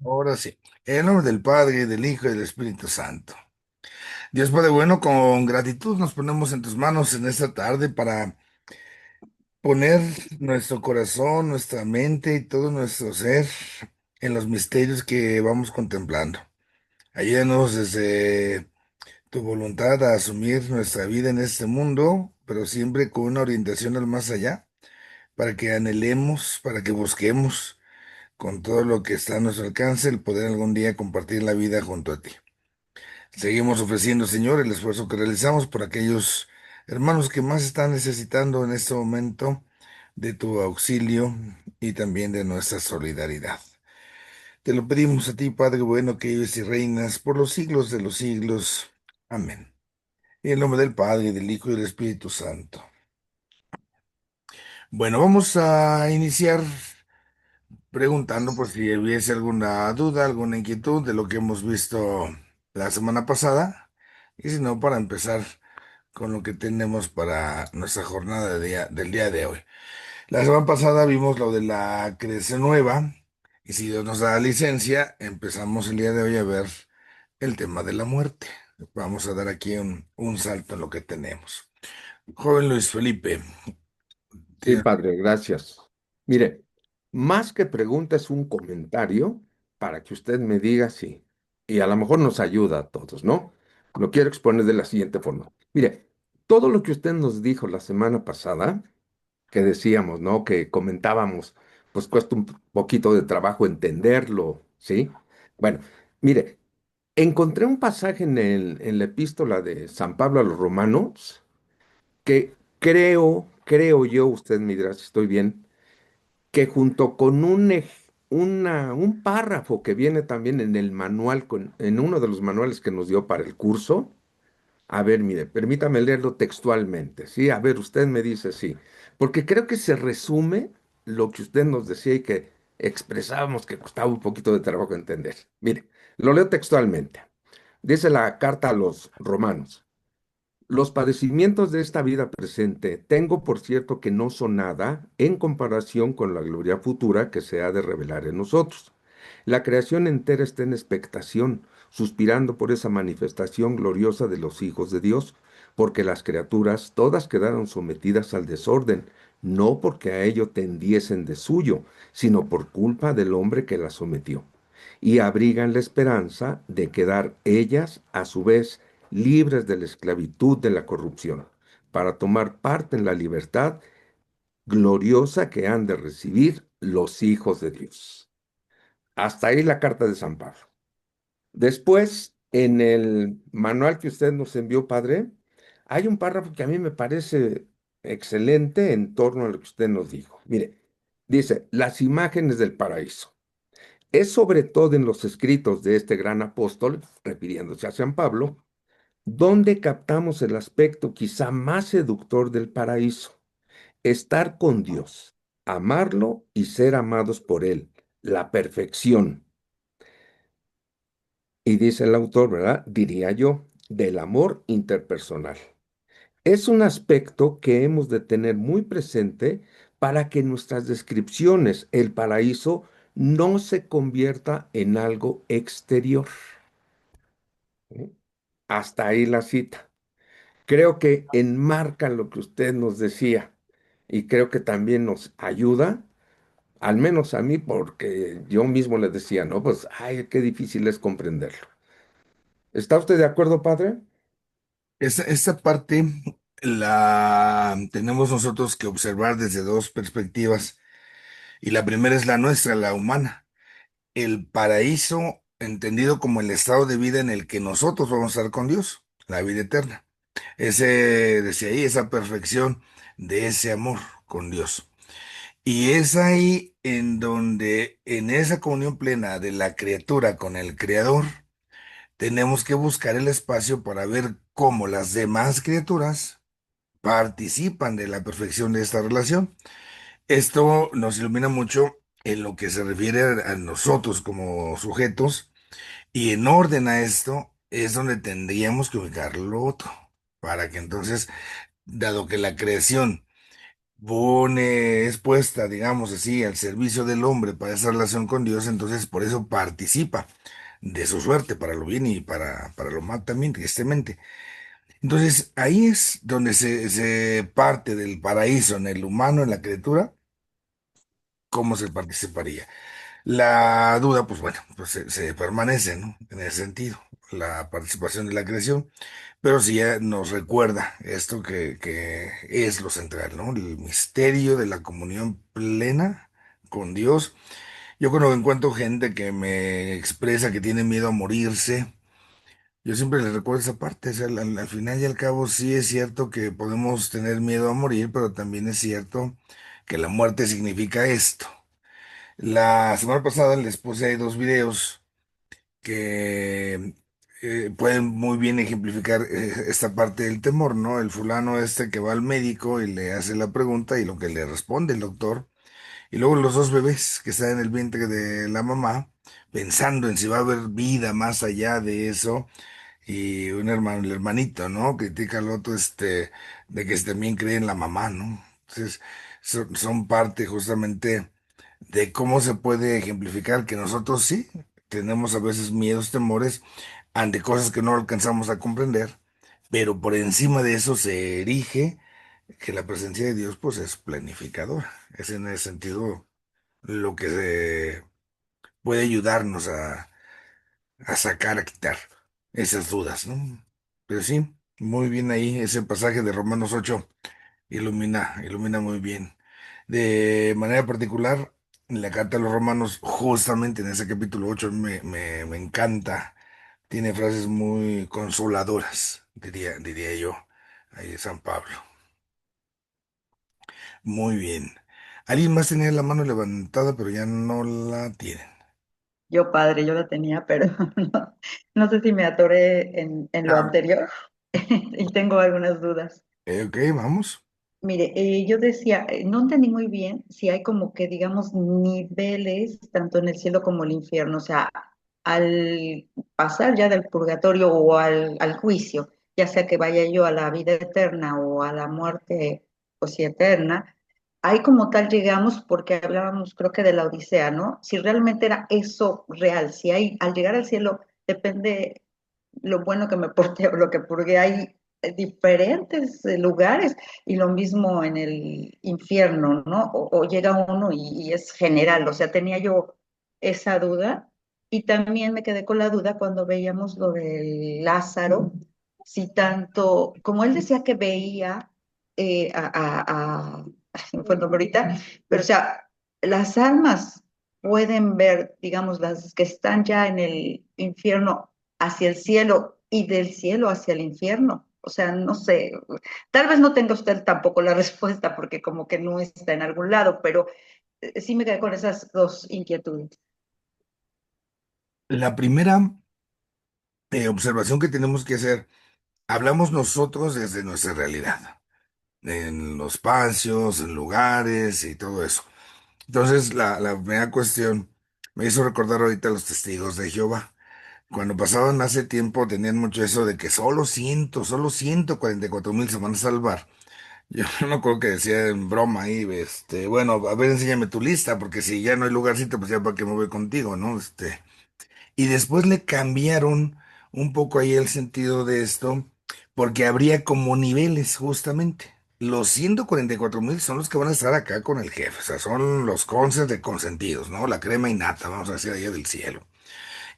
Ahora sí, en el nombre del Padre, del Hijo y del Espíritu Santo. Dios Padre bueno, con gratitud nos ponemos en tus manos en esta tarde para poner nuestro corazón, nuestra mente y todo nuestro ser en los misterios que vamos contemplando. Ayúdanos desde tu voluntad a asumir nuestra vida en este mundo, pero siempre con una orientación al más allá, para que anhelemos, para que busquemos con todo lo que está a nuestro alcance el poder algún día compartir la vida junto a ti. Seguimos ofreciendo, Señor, el esfuerzo que realizamos por aquellos hermanos que más están necesitando en este momento de tu auxilio y también de nuestra solidaridad. Te lo pedimos a ti, Padre bueno, que vives y reinas por los siglos de los siglos. Amén. En el nombre del Padre, del Hijo y del Espíritu Santo. Bueno, vamos a iniciar preguntando por si hubiese alguna duda, alguna inquietud de lo que hemos visto la semana pasada. Y si no, para empezar con lo que tenemos para nuestra jornada del día de hoy. La semana pasada vimos lo de la creación nueva y si Dios nos da licencia, empezamos el día de hoy a ver el tema de la muerte. Vamos a dar aquí un salto en lo que tenemos. Joven Luis Felipe, Sí, tiene- padre, gracias. Mire, más que pregunta es un comentario para que usted me diga si, y a lo mejor nos ayuda a todos, ¿no? Lo quiero exponer de la siguiente forma. Mire, todo lo que usted nos dijo la semana pasada, que decíamos, ¿no? Que comentábamos, pues cuesta un poquito de trabajo entenderlo, ¿sí? Bueno, mire, encontré un pasaje en la epístola de San Pablo a los Romanos que creo yo, usted me dirá si estoy bien, que junto con un párrafo que viene también en el manual, en uno de los manuales que nos dio para el curso, a ver, mire, permítame leerlo textualmente, ¿sí? A ver, usted me dice sí, porque creo que se resume lo que usted nos decía y que expresábamos que costaba un poquito de trabajo entender. Mire, lo leo textualmente. Dice la carta a los romanos. Los padecimientos de esta vida presente tengo por cierto que no son nada en comparación con la gloria futura que se ha de revelar en nosotros. La creación entera está en expectación, suspirando por esa manifestación gloriosa de los hijos de Dios, porque las criaturas todas quedaron sometidas al desorden, no porque a ello tendiesen de suyo, sino por culpa del hombre que las sometió, y abrigan la esperanza de quedar ellas, a su vez, libres de la esclavitud de la corrupción, para tomar parte en la libertad gloriosa que han de recibir los hijos de Dios. Hasta ahí la carta de San Pablo. Después, en el manual que usted nos envió, padre, hay un párrafo que a mí me parece excelente en torno a lo que usted nos dijo. Mire, dice, las imágenes del paraíso. Es sobre todo en los escritos de este gran apóstol, refiriéndose a San Pablo, donde captamos el aspecto quizá más seductor del paraíso, estar con Dios, amarlo y ser amados por Él, la perfección. Y dice el autor, ¿verdad? Diría yo, del amor interpersonal. Es un aspecto que hemos de tener muy presente para que en nuestras descripciones el paraíso no se convierta en algo exterior. ¿Eh? Hasta ahí la cita. Creo que enmarca lo que usted nos decía y creo que también nos ayuda, al menos a mí, porque yo mismo le decía, no, pues, ay, qué difícil es comprenderlo. ¿Está usted de acuerdo, padre? esta parte la tenemos nosotros que observar desde dos perspectivas. Y la primera es la nuestra, la humana. El paraíso, entendido como el estado de vida en el que nosotros vamos a estar con Dios, la vida eterna. Decía ahí, esa perfección de ese amor con Dios. Y es ahí en donde, en esa comunión plena de la criatura con el Creador, tenemos que buscar el espacio para ver cómo las demás criaturas participan de la perfección de esta relación. Esto nos ilumina mucho en lo que se refiere a nosotros como sujetos y en orden a esto es donde tendríamos que ubicar lo otro, para que entonces, dado que la creación es puesta, digamos así, al servicio del hombre para esa relación con Dios, entonces por eso participa de su suerte, para lo bien y para lo mal también, tristemente. Entonces ahí es donde se parte del paraíso en el humano, en la criatura, cómo se participaría. La duda, pues bueno, pues se permanece, ¿no? En ese sentido, la participación de la creación, pero sí ya nos recuerda esto que es lo central, ¿no? El misterio de la comunión plena con Dios. Yo cuando encuentro gente que me expresa que tiene miedo a morirse, yo siempre les recuerdo esa parte, o sea, al final y al cabo sí es cierto que podemos tener miedo a morir, pero también es cierto que la muerte significa esto. La semana pasada les puse ahí dos videos que pueden muy bien ejemplificar esta parte del temor, ¿no? El fulano este que va al médico y le hace la pregunta y lo que le responde el doctor. Y luego los dos bebés que están en el vientre de la mamá, pensando en si va a haber vida más allá de eso. Y un hermano, el hermanito, ¿no? Critica al otro, de que también cree en la mamá, ¿no? Entonces, son parte justamente de cómo se puede ejemplificar que nosotros sí tenemos a veces miedos, temores ante cosas que no alcanzamos a comprender, pero por encima de eso se erige que la presencia de Dios pues es planificadora. Es en ese sentido lo que puede ayudarnos a sacar, a quitar esas dudas, ¿no? Pero sí, muy bien ahí ese pasaje de Romanos 8 ilumina muy bien. De manera particular, en la carta a los Romanos, justamente en ese capítulo 8 me encanta. Tiene frases muy consoladoras, diría yo, ahí San Pablo. Muy bien. Alguien más tenía la mano levantada, pero ya no la tienen. Yo padre, yo la tenía, pero no, no sé si me atoré en lo Ah, anterior y tengo algunas dudas. ok, vamos. Mire, yo decía, no entendí muy bien si hay como que, digamos, niveles tanto en el cielo como el infierno, o sea, al pasar ya del purgatorio o al juicio, ya sea que vaya yo a la vida eterna o a la muerte, pues sí, eterna, ahí como tal llegamos porque hablábamos, creo que de la Odisea, ¿no? Si realmente era eso real, si hay, al llegar al cielo, depende lo bueno que me porté o lo que purgué, hay diferentes lugares y lo mismo en el infierno, ¿no? O llega uno y es general, o sea, tenía yo esa duda y también me quedé con la duda cuando veíamos lo de Lázaro, si tanto, como él decía que veía ay, se me fue el nombre ahorita, pero o sea, las almas pueden ver, digamos, las que están ya en el infierno hacia el cielo y del cielo hacia el infierno. O sea, no sé, tal vez no tenga usted tampoco la respuesta porque como que no está en algún lado, pero sí me quedé con esas dos inquietudes. La primera observación que tenemos que hacer, hablamos nosotros desde nuestra realidad, en los espacios, en lugares y todo eso. Entonces, la primera cuestión me hizo recordar ahorita a los testigos de Jehová. Cuando pasaban hace tiempo tenían mucho eso de que solo 144,000 se van a salvar. Yo me acuerdo que decía en broma ahí, bueno, a ver, enséñame tu lista, porque si ya no hay lugarcito, pues ya para qué me voy contigo, ¿no? Y después le cambiaron un poco ahí el sentido de esto, porque habría como niveles, justamente. Los 144,000 son los que van a estar acá con el jefe, o sea, son los conces de consentidos, ¿no? La crema innata, vamos a decir, allá del cielo.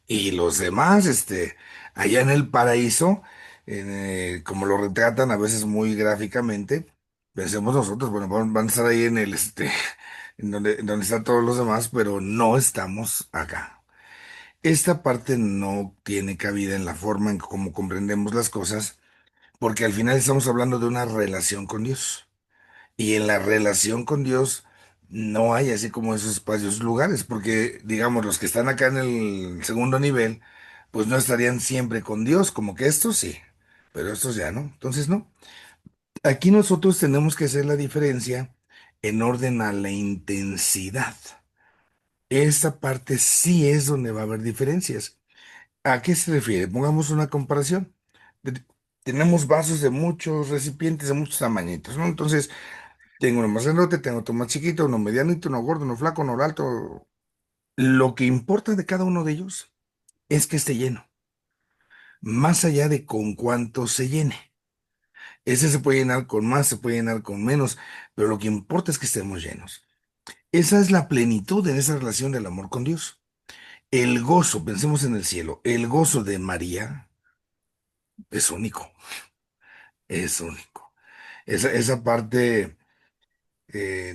Y los demás, allá en el paraíso, como lo retratan a veces muy gráficamente, pensemos nosotros, bueno, van a estar ahí en el, en donde están todos los demás, pero no estamos acá. Esta parte no tiene cabida en la forma en cómo comprendemos las cosas, porque al final estamos hablando de una relación con Dios. Y en la relación con Dios no hay así como esos espacios, lugares, porque digamos, los que están acá en el segundo nivel, pues no estarían siempre con Dios, como que estos sí, pero estos ya no. Entonces, no. Aquí nosotros tenemos que hacer la diferencia en orden a la intensidad. Esta parte sí es donde va a haber diferencias. ¿A qué se refiere? Pongamos una comparación. Tenemos vasos de muchos recipientes, de muchos tamañitos, ¿no? Entonces, Tengo uno más grandote, tengo otro más chiquito, uno medianito, uno gordo, uno flaco, uno alto. Lo que importa de cada uno de ellos es que esté lleno, más allá de con cuánto se llene. Ese se puede llenar con más, se puede llenar con menos, pero lo que importa es que estemos llenos. Esa es la plenitud en esa relación del amor con Dios. El gozo, pensemos en el cielo, el gozo de María es único, es único. Esa parte,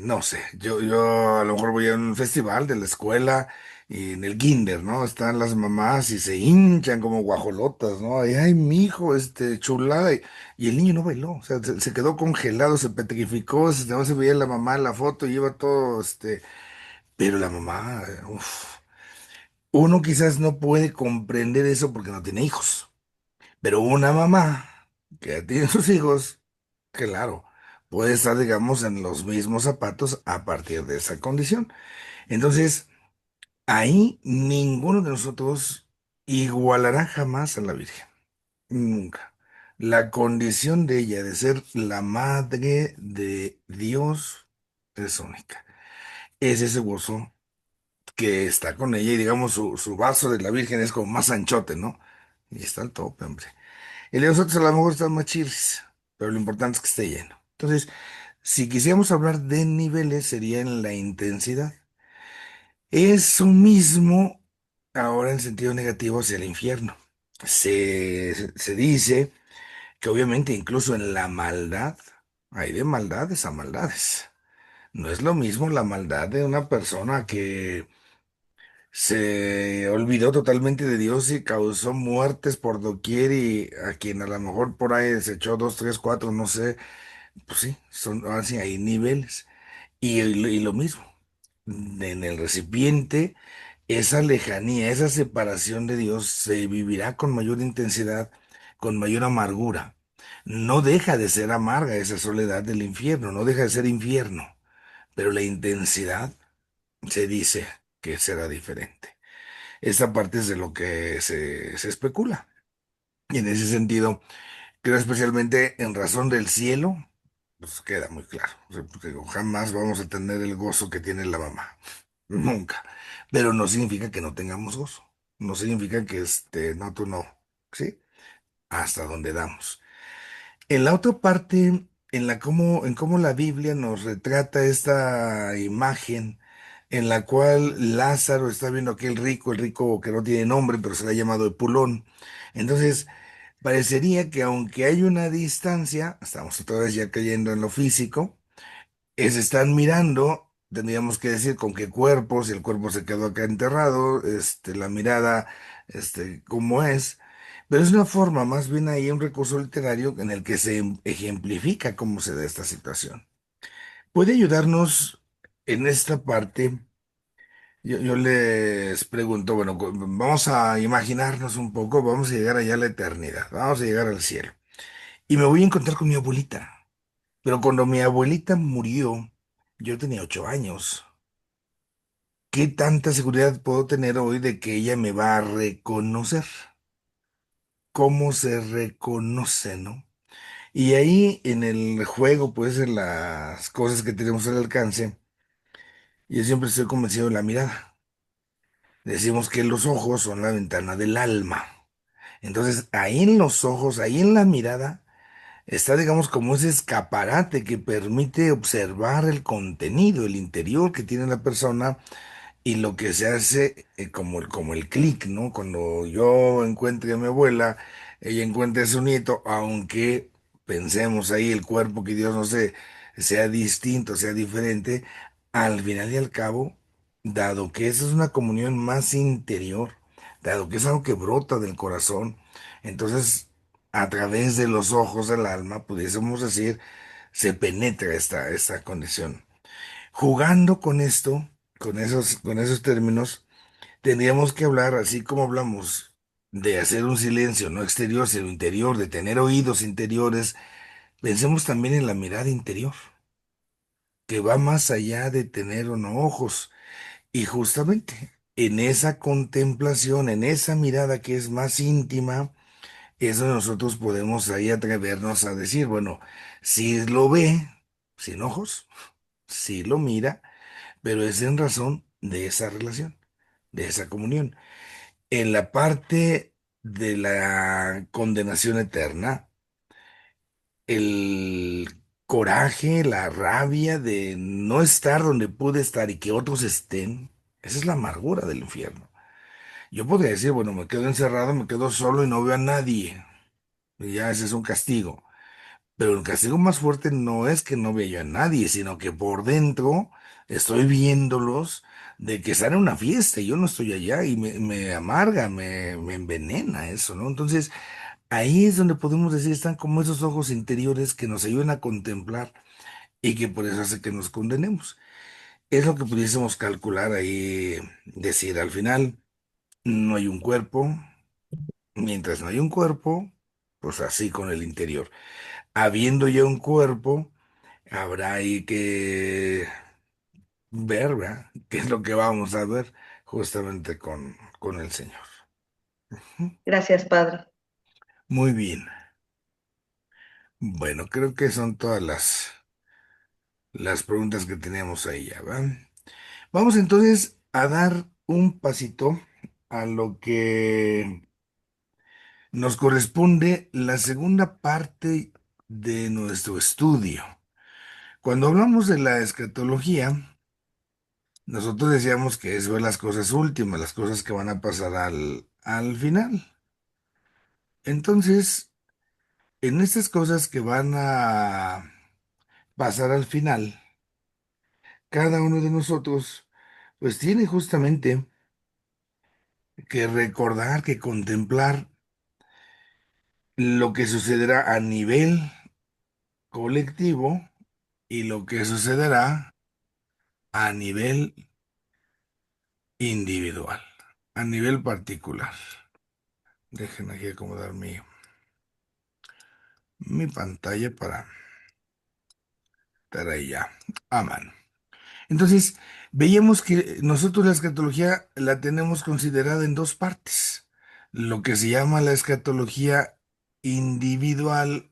no sé, yo a lo mejor voy a un festival de la escuela y en el kinder, ¿no? Están las mamás y se hinchan como guajolotas, ¿no? Y, ay, mi hijo, chulada. Y el niño no bailó, o sea, se quedó congelado, se petrificó, no se veía la mamá en la foto y iba todo, pero la mamá, uf. Uno quizás no puede comprender eso porque no tiene hijos, pero una mamá que ya tiene sus hijos, claro, puede estar, digamos, en los mismos zapatos a partir de esa condición. Entonces, ahí ninguno de nosotros igualará jamás a la Virgen, nunca. La condición de ella de ser la madre de Dios es única. Es ese gozo que está con ella y digamos su vaso de la Virgen es como más anchote, ¿no? Y está al tope, hombre. El de nosotros a lo mejor está más chirris, pero lo importante es que esté lleno. Entonces, si quisiéramos hablar de niveles, sería en la intensidad. Eso mismo ahora en sentido negativo hacia el infierno. Se dice que obviamente incluso en la maldad hay de maldades a maldades. No es lo mismo la maldad de una persona que se olvidó totalmente de Dios y causó muertes por doquier y a quien a lo mejor por ahí se echó dos, tres, cuatro, no sé, pues sí, son así, hay niveles. Y lo mismo, en el recipiente, esa lejanía, esa separación de Dios se vivirá con mayor intensidad, con mayor amargura. No deja de ser amarga esa soledad del infierno, no deja de ser infierno, pero la intensidad se dice que será diferente. Esta parte es de lo que se especula. Y en ese sentido, creo especialmente en razón del cielo, pues queda muy claro. O sea, porque jamás vamos a tener el gozo que tiene la mamá. Nunca. Pero no significa que no tengamos gozo. No significa que no, tú no. ¿Sí? Hasta donde damos. En la otra parte, en cómo la Biblia nos retrata esta imagen en la cual Lázaro está viendo a aquel rico, el rico que no tiene nombre, pero se le ha llamado Epulón. Entonces, parecería que aunque hay una distancia, estamos otra vez ya cayendo en lo físico, se están mirando, tendríamos que decir con qué cuerpo, si el cuerpo se quedó acá enterrado, la mirada, cómo es, pero es una forma, más bien ahí un recurso literario en el que se ejemplifica cómo se da esta situación. Puede ayudarnos en esta parte. Yo les pregunto, bueno, vamos a imaginarnos un poco, vamos a llegar allá a la eternidad, vamos a llegar al cielo. Y me voy a encontrar con mi abuelita. Pero cuando mi abuelita murió, yo tenía 8 años. ¿Qué tanta seguridad puedo tener hoy de que ella me va a reconocer? ¿Cómo se reconoce, no? Y ahí en el juego, pues en las cosas que tenemos al alcance, yo siempre estoy convencido de la mirada. Decimos que los ojos son la ventana del alma. Entonces, ahí en los ojos, ahí en la mirada, está, digamos, como ese escaparate que permite observar el contenido, el interior que tiene la persona y lo que se hace como el clic, ¿no? Cuando yo encuentre a mi abuela, ella encuentra a su nieto, aunque pensemos ahí el cuerpo que Dios no sé, sea distinto, sea diferente, al final y al cabo, dado que esa es una comunión más interior, dado que es algo que brota del corazón, entonces a través de los ojos del alma, pudiésemos decir, se penetra esta condición. Jugando con esto, con esos términos, tendríamos que hablar así como hablamos de hacer un silencio no exterior, sino interior, de tener oídos interiores. Pensemos también en la mirada interior, que va más allá de tener o no ojos. Y justamente en esa contemplación, en esa mirada que es más íntima, eso nosotros podemos ahí atrevernos a decir, bueno, si lo ve. sin ojos, sí lo mira, pero es en razón de esa relación, de esa comunión. En la parte de la condenación eterna, el coraje, la rabia de no estar donde pude estar y que otros estén, esa es la amargura del infierno. Yo podría decir, bueno, me quedo encerrado, me quedo solo y no veo a nadie. Y ya ese es un castigo. Pero el castigo más fuerte no es que no vea yo a nadie, sino que por dentro estoy viéndolos de que están en una fiesta y yo no estoy allá y me amarga, me envenena eso, ¿no? Entonces, ahí es donde podemos decir, están como esos ojos interiores que nos ayudan a contemplar y que por eso hace que nos condenemos. Es lo que pudiésemos calcular ahí, decir, al final no hay un cuerpo, mientras no hay un cuerpo, pues así con el interior. Habiendo ya un cuerpo, habrá ahí que ver, ¿verdad? ¿Qué es lo que vamos a ver justamente con el Señor? Ujú. Gracias, Padre. Muy bien. Bueno, creo que son todas las preguntas que teníamos ahí ya, ¿verdad? Vamos entonces a dar un pasito a lo que nos corresponde la segunda parte de nuestro estudio. Cuando hablamos de la escatología, nosotros decíamos que es ver las cosas últimas, las cosas que van a pasar al final. Entonces, en estas cosas que van a pasar al final, cada uno de nosotros, pues tiene justamente que recordar, que contemplar lo que sucederá a nivel colectivo y lo que sucederá a nivel individual, a nivel particular. Dejen aquí acomodar mi pantalla para estar ahí ya a mano. Entonces, veíamos que nosotros la escatología la tenemos considerada en dos partes. Lo que se llama la escatología individual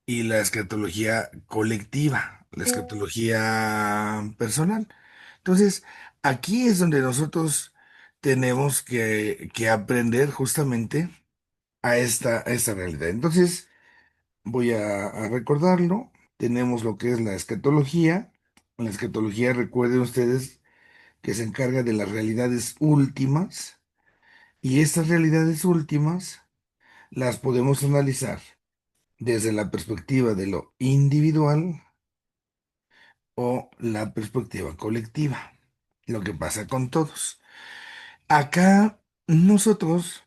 y la escatología colectiva, la escatología personal. Entonces, aquí es donde nosotros tenemos que aprender justamente a esta realidad. Entonces, voy a recordarlo. Tenemos lo que es la escatología. La escatología, recuerden ustedes, que se encarga de las realidades últimas. Y estas realidades últimas las podemos analizar desde la perspectiva de lo individual o la perspectiva colectiva, lo que pasa con todos. Acá nosotros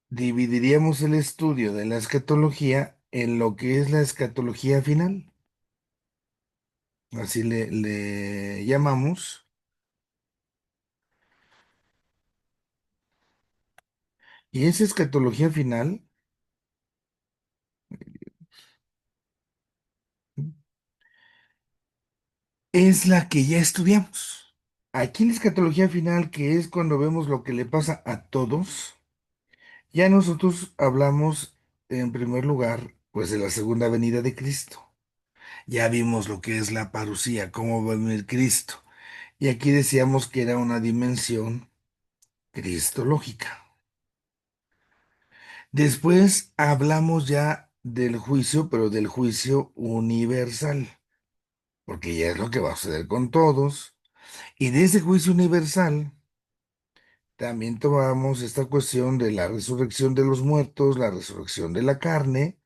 dividiríamos el estudio de la escatología en lo que es la escatología final, así le llamamos, y esa escatología final es la que ya estudiamos. Aquí en la escatología final, que es cuando vemos lo que le pasa a todos, ya nosotros hablamos en primer lugar, pues de la segunda venida de Cristo. Ya vimos lo que es la parucía, cómo va a venir Cristo. Y aquí decíamos que era una dimensión cristológica. Después hablamos ya del juicio, pero del juicio universal, porque ya es lo que va a suceder con todos. Y de ese juicio universal también tomamos esta cuestión de la resurrección de los muertos, la resurrección de la carne,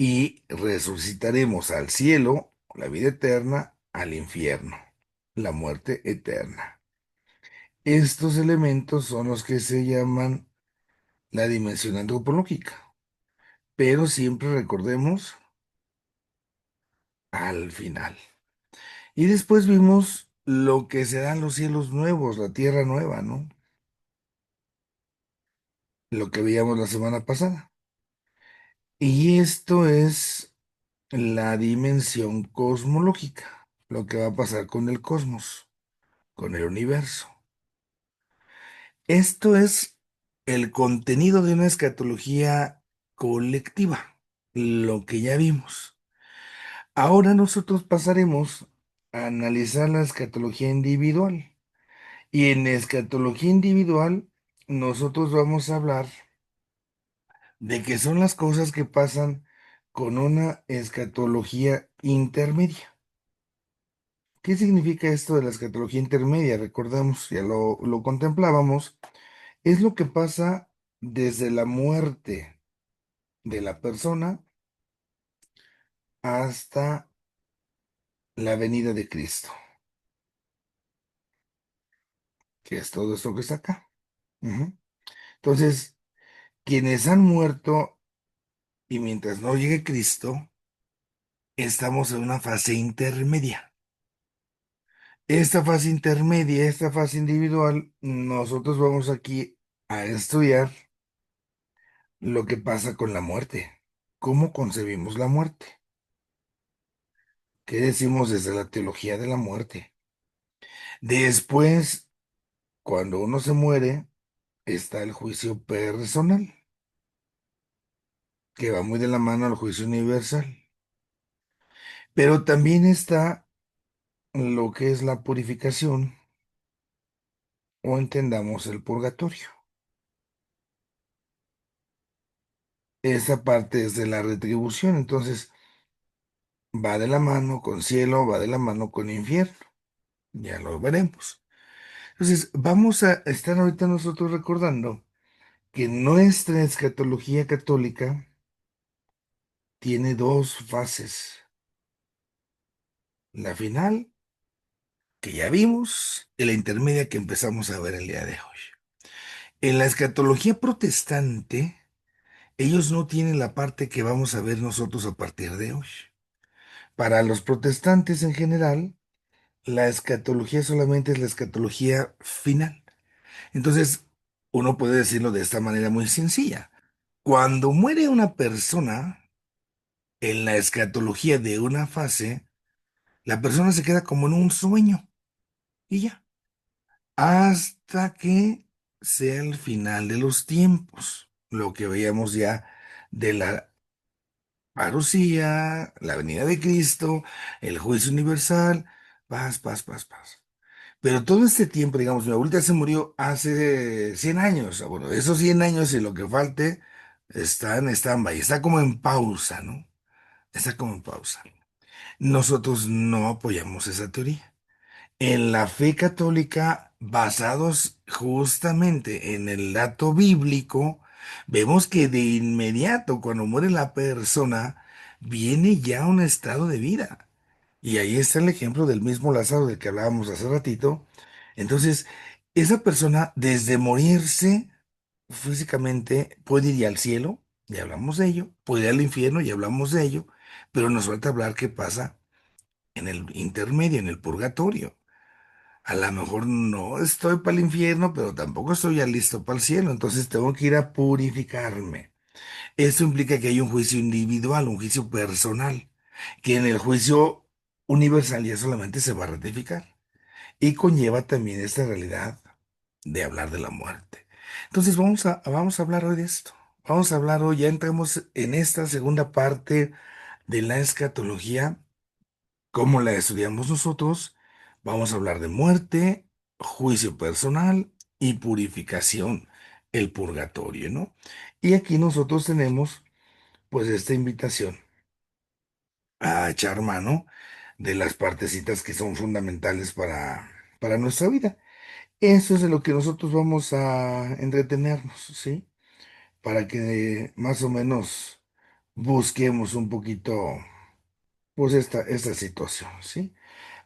y resucitaremos al cielo, la vida eterna, al infierno, la muerte eterna. Estos elementos son los que se llaman la dimensión antropológica, pero siempre recordemos al final. Y después vimos lo que serán los cielos nuevos, la tierra nueva, ¿no? Lo que veíamos la semana pasada. Y esto es la dimensión cosmológica, lo que va a pasar con el cosmos, con el universo. Esto es el contenido de una escatología colectiva, lo que ya vimos. Ahora nosotros pasaremos a analizar la escatología individual. Y en escatología individual, nosotros vamos a hablar de qué son las cosas que pasan con una escatología intermedia. ¿Qué significa esto de la escatología intermedia? Recordamos, ya lo contemplábamos, es lo que pasa desde la muerte de la persona hasta la venida de Cristo, que es todo esto que está acá. Ujú. Entonces, quienes han muerto y mientras no llegue Cristo, estamos en una fase intermedia. Esta fase individual, nosotros vamos aquí a estudiar lo que pasa con la muerte. ¿Cómo concebimos la muerte? ¿Qué decimos desde la teología de la muerte? Después, cuando uno se muere, está el juicio personal, que va muy de la mano al juicio universal. Pero también está lo que es la purificación o entendamos el purgatorio. Esa parte es de la retribución, entonces va de la mano con cielo, va de la mano con infierno. Ya lo veremos. Entonces, vamos a estar ahorita nosotros recordando que nuestra escatología católica tiene dos fases. La final, que ya vimos, y la intermedia que empezamos a ver el día de hoy. En la escatología protestante, ellos no tienen la parte que vamos a ver nosotros a partir de hoy. Para los protestantes en general, la escatología solamente es la escatología final. Entonces, uno puede decirlo de esta manera muy sencilla. Cuando muere una persona, en la escatología de una fase, la persona se queda como en un sueño y ya, hasta que sea el final de los tiempos, lo que veíamos ya de la parucía, la venida de Cristo, el juicio universal, paz, paz, paz, paz. Pero todo este tiempo, digamos, mi abuelita se murió hace 100 años. Bueno, esos 100 años y lo que falte está en stand-by, está como en pausa, ¿no? Está como en pausa. Nosotros no apoyamos esa teoría. En la fe católica, basados justamente en el dato bíblico, vemos que de inmediato, cuando muere la persona, viene ya un estado de vida. Y ahí está el ejemplo del mismo Lázaro del que hablábamos hace ratito. Entonces, esa persona, desde morirse físicamente, puede ir ya al cielo, ya hablamos de ello, puede ir al infierno, ya hablamos de ello, pero nos falta hablar qué pasa en el intermedio, en el purgatorio. A lo mejor no estoy para el infierno, pero tampoco estoy ya listo para el cielo, entonces tengo que ir a purificarme. Esto implica que hay un juicio individual, un juicio personal, que en el juicio universal ya solamente se va a ratificar. Y conlleva también esta realidad de hablar de la muerte. Entonces vamos a hablar hoy de esto. Vamos a hablar hoy, ya entramos en esta segunda parte de la escatología, como la estudiamos nosotros. Vamos a hablar de muerte, juicio personal y purificación, el purgatorio, ¿no? Y aquí nosotros tenemos pues esta invitación a echar mano de las partecitas que son fundamentales para nuestra vida. Eso es de lo que nosotros vamos a entretenernos, ¿sí? Para que más o menos busquemos un poquito, pues, esta situación, ¿sí?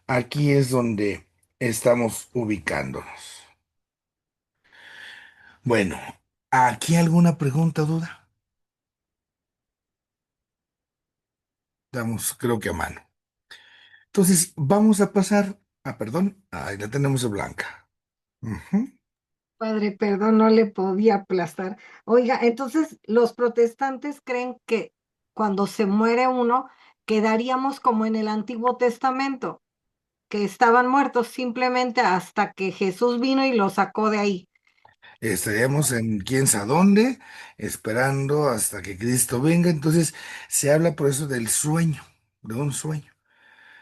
Aquí es donde estamos ubicándonos. Bueno, ¿aquí alguna pregunta, duda? Damos, creo que a mano. Entonces, vamos a pasar, perdón, ahí la tenemos de blanca. Ujú. Padre, perdón, no le podía aplastar. Oiga, entonces los protestantes creen que cuando se muere uno, quedaríamos como en el Antiguo Testamento, que estaban muertos simplemente hasta que Jesús vino y los sacó de ahí. Estaríamos en quién sabe dónde, esperando hasta que Cristo venga. Entonces, se habla por eso del sueño. de un sueño.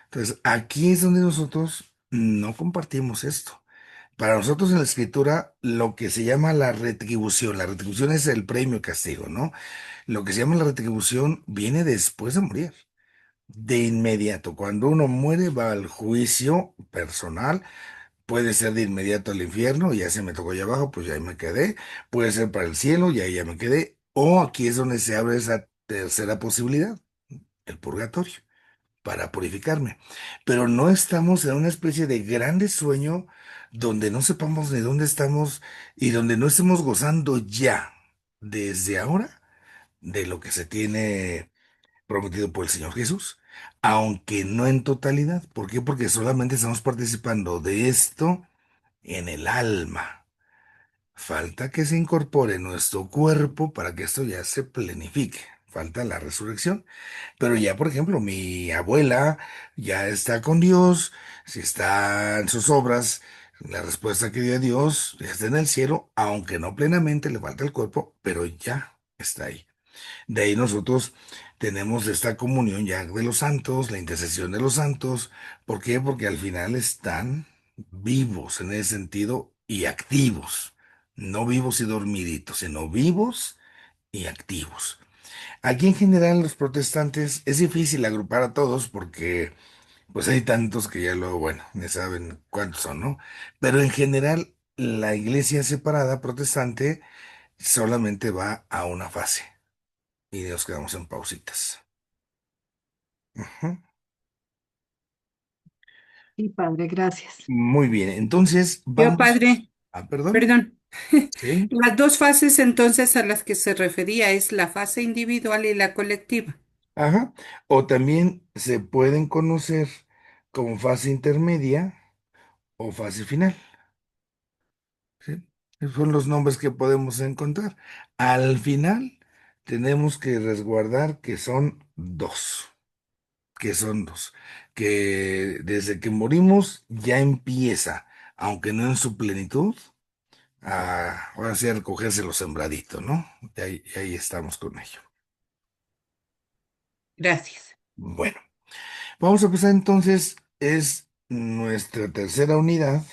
Entonces, aquí es donde nosotros no compartimos esto. Para nosotros en la escritura, lo que se llama la retribución es el premio y castigo, ¿no? Lo que se llama la retribución viene después de morir, de inmediato. Cuando uno muere, va al juicio personal. Puede ser de inmediato al infierno, ya se me tocó allá abajo, pues ya ahí me quedé. Puede ser para el cielo, y ahí ya me quedé. O aquí es donde se abre esa tercera posibilidad, el purgatorio, para purificarme. Pero no estamos en una especie de grande sueño donde no sepamos de dónde estamos y donde no estemos gozando ya, desde ahora, de lo que se tiene prometido por el Señor Jesús, aunque no en totalidad. ¿Por qué? Porque solamente estamos participando de esto en el alma. Falta que se incorpore nuestro cuerpo para que esto ya se plenifique. Falta la resurrección. Pero ya, por ejemplo, mi abuela ya está con Dios, si está en sus obras, la respuesta que dio a Dios ya está en el cielo, aunque no plenamente, le falta el cuerpo, pero ya está ahí. De ahí nosotros tenemos esta comunión ya de los santos, la intercesión de los santos. ¿Por qué? Porque al final están vivos en ese sentido y activos. No vivos y dormiditos, sino vivos y activos. Aquí en general los protestantes es difícil agrupar a todos porque pues hay tantos que ya luego, bueno, ya saben cuántos son, ¿no? Pero en general la iglesia separada protestante solamente va a una fase y nos quedamos en pausitas. Ujú. Sí, padre, gracias. Muy bien, entonces Yo, vamos. padre, Perdón. perdón. Sí. Las dos fases entonces a las que se refería es la fase individual y la colectiva. Ajá. O también se pueden conocer como fase intermedia o fase final. ¿Sí? Esos son los nombres que podemos encontrar. Al final tenemos que resguardar que son dos, que desde que morimos ya empieza, aunque no en su plenitud, ahora sí a recogerse lo sembradito, ¿no? Y ahí estamos con ello. Gracias. Bueno, vamos a empezar entonces, es nuestra tercera unidad.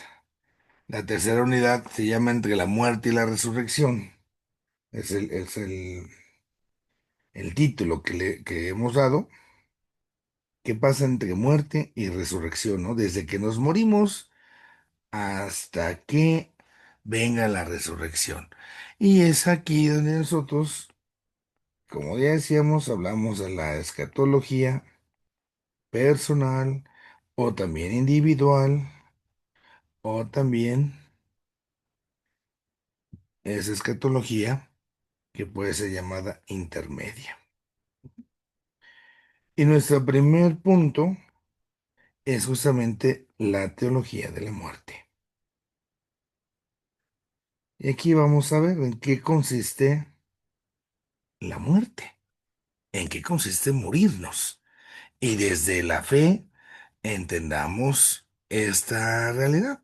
La tercera unidad se llama Entre la muerte y la resurrección. Es el título que hemos dado. ¿Qué pasa entre muerte y resurrección, ¿no? Desde que nos morimos hasta que venga la resurrección. Y es aquí donde nosotros, como ya decíamos, hablamos de la escatología personal o también individual o también es escatología que puede ser llamada intermedia. Y nuestro primer punto es justamente la teología de la muerte. Y aquí vamos a ver en qué consiste la muerte, en qué consiste morirnos. Y desde la fe entendamos esta realidad.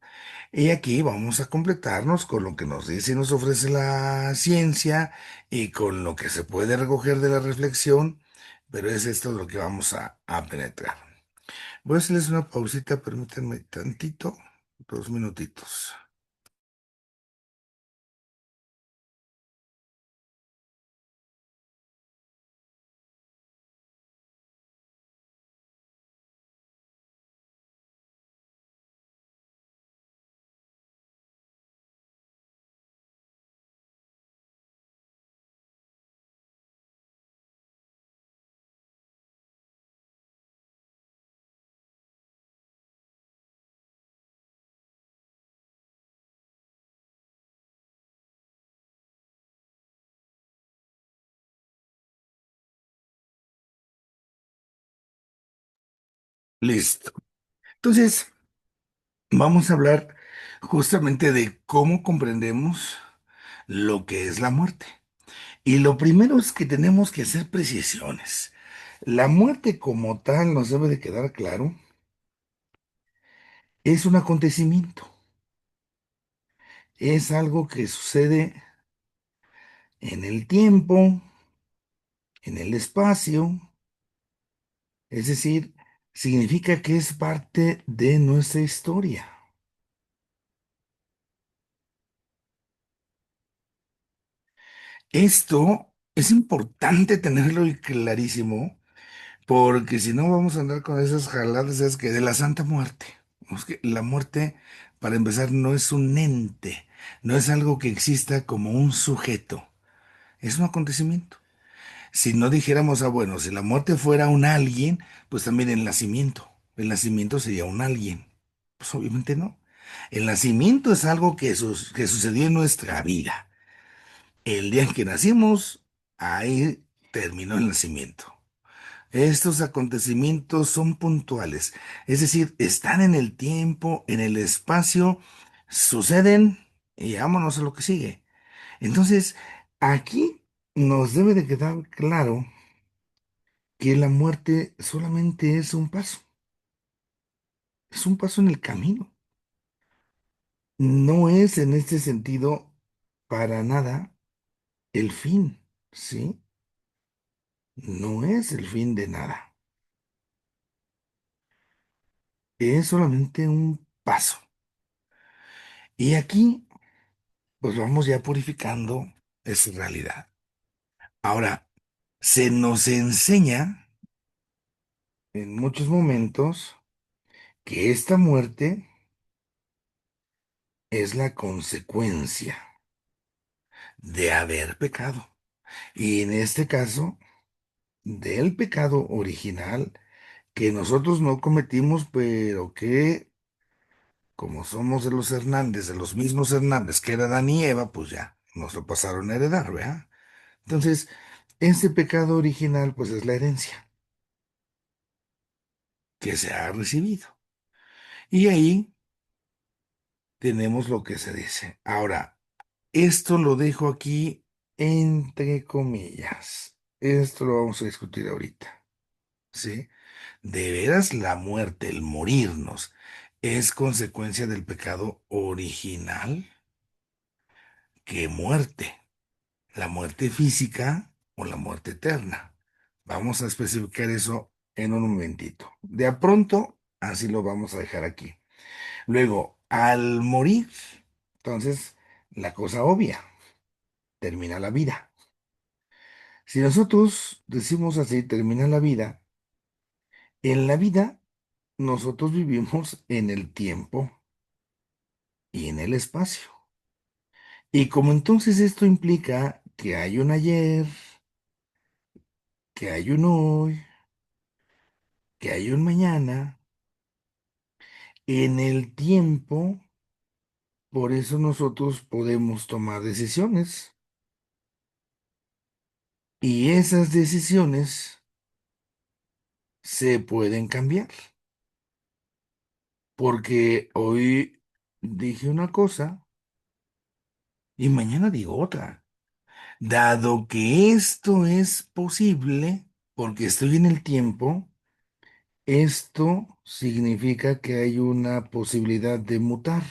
Y aquí vamos a completarnos con lo que nos dice y nos ofrece la ciencia y con lo que se puede recoger de la reflexión, pero es esto lo que vamos a penetrar. Voy a hacerles una pausita, permítanme tantito, 2 minutitos. Listo. Entonces, vamos a hablar justamente de cómo comprendemos lo que es la muerte. Y lo primero es que tenemos que hacer precisiones. La muerte como tal nos debe de quedar claro, es un acontecimiento, es algo que sucede en el tiempo, en el espacio, Es decir, significa que es parte de nuestra historia. Esto es importante tenerlo clarísimo, porque si no vamos a andar con esas jaladas, es que de la Santa Muerte. Es que la muerte, para empezar, no es un ente, no es algo que exista como un sujeto, es un acontecimiento. Si no dijéramos, bueno, si la muerte fuera un alguien, pues también el nacimiento sería un alguien. Pues obviamente no. El nacimiento es algo que sucedió en nuestra vida. El día en que nacimos, ahí terminó el nacimiento. Estos acontecimientos son puntuales, es decir, están en el tiempo, en el espacio, suceden y vámonos a lo que sigue. Entonces, aquí nos debe de quedar claro que la muerte solamente es un paso en el camino. No es en este sentido para nada el fin, ¿sí? No es el fin de nada, es solamente un paso. Y aquí, pues vamos ya purificando esa realidad. Ahora, se nos enseña en muchos momentos que esta muerte es la consecuencia de haber pecado. Y en este caso, del pecado original que nosotros no cometimos, pero que como somos de los Hernández, de los mismos Hernández que era Adán y Eva, pues ya nos lo pasaron a heredar, ¿verdad? Entonces, ese pecado original, pues es la herencia que se ha recibido. Y ahí tenemos lo que se dice. Ahora, esto lo dejo aquí entre comillas. Esto lo vamos a discutir ahorita, ¿sí? ¿De veras la muerte, el morirnos, es consecuencia del pecado original? ¿Qué muerte? ¿La muerte física o la muerte eterna? Vamos a especificar eso en un momentito. De a pronto, así lo vamos a dejar aquí. Luego, al morir, entonces, la cosa obvia, termina la vida. Si nosotros decimos así, termina la vida, en la vida nosotros vivimos en el tiempo y en el espacio. Y como entonces esto implica que hay un ayer, que hay un hoy, que hay un mañana, en el tiempo, por eso nosotros podemos tomar decisiones. Y esas decisiones se pueden cambiar. Porque hoy dije una cosa y mañana digo otra. Dado que esto es posible, porque estoy en el tiempo, esto significa que hay una posibilidad de mutar,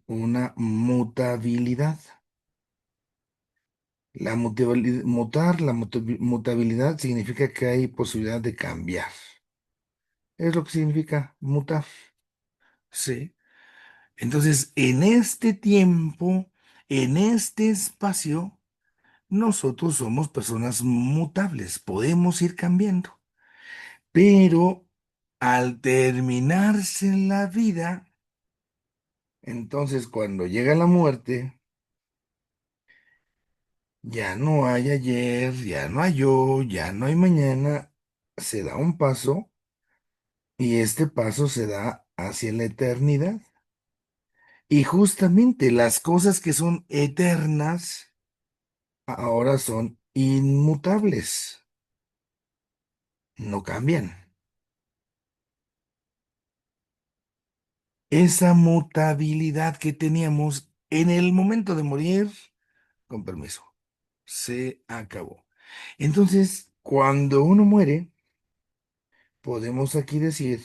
una mutabilidad. Mutabilidad significa que hay posibilidad de cambiar. Es lo que significa mutar. Sí. Entonces, en este tiempo, en este espacio, nosotros somos personas mutables, podemos ir cambiando. Pero al terminarse la vida, entonces cuando llega la muerte, ya no hay ayer, ya no hay hoy, ya no hay mañana, se da un paso y este paso se da hacia la eternidad. Y justamente las cosas que son eternas ahora son inmutables, no cambian. Esa mutabilidad que teníamos en el momento de morir, con permiso, se acabó. Entonces, cuando uno muere, podemos aquí decir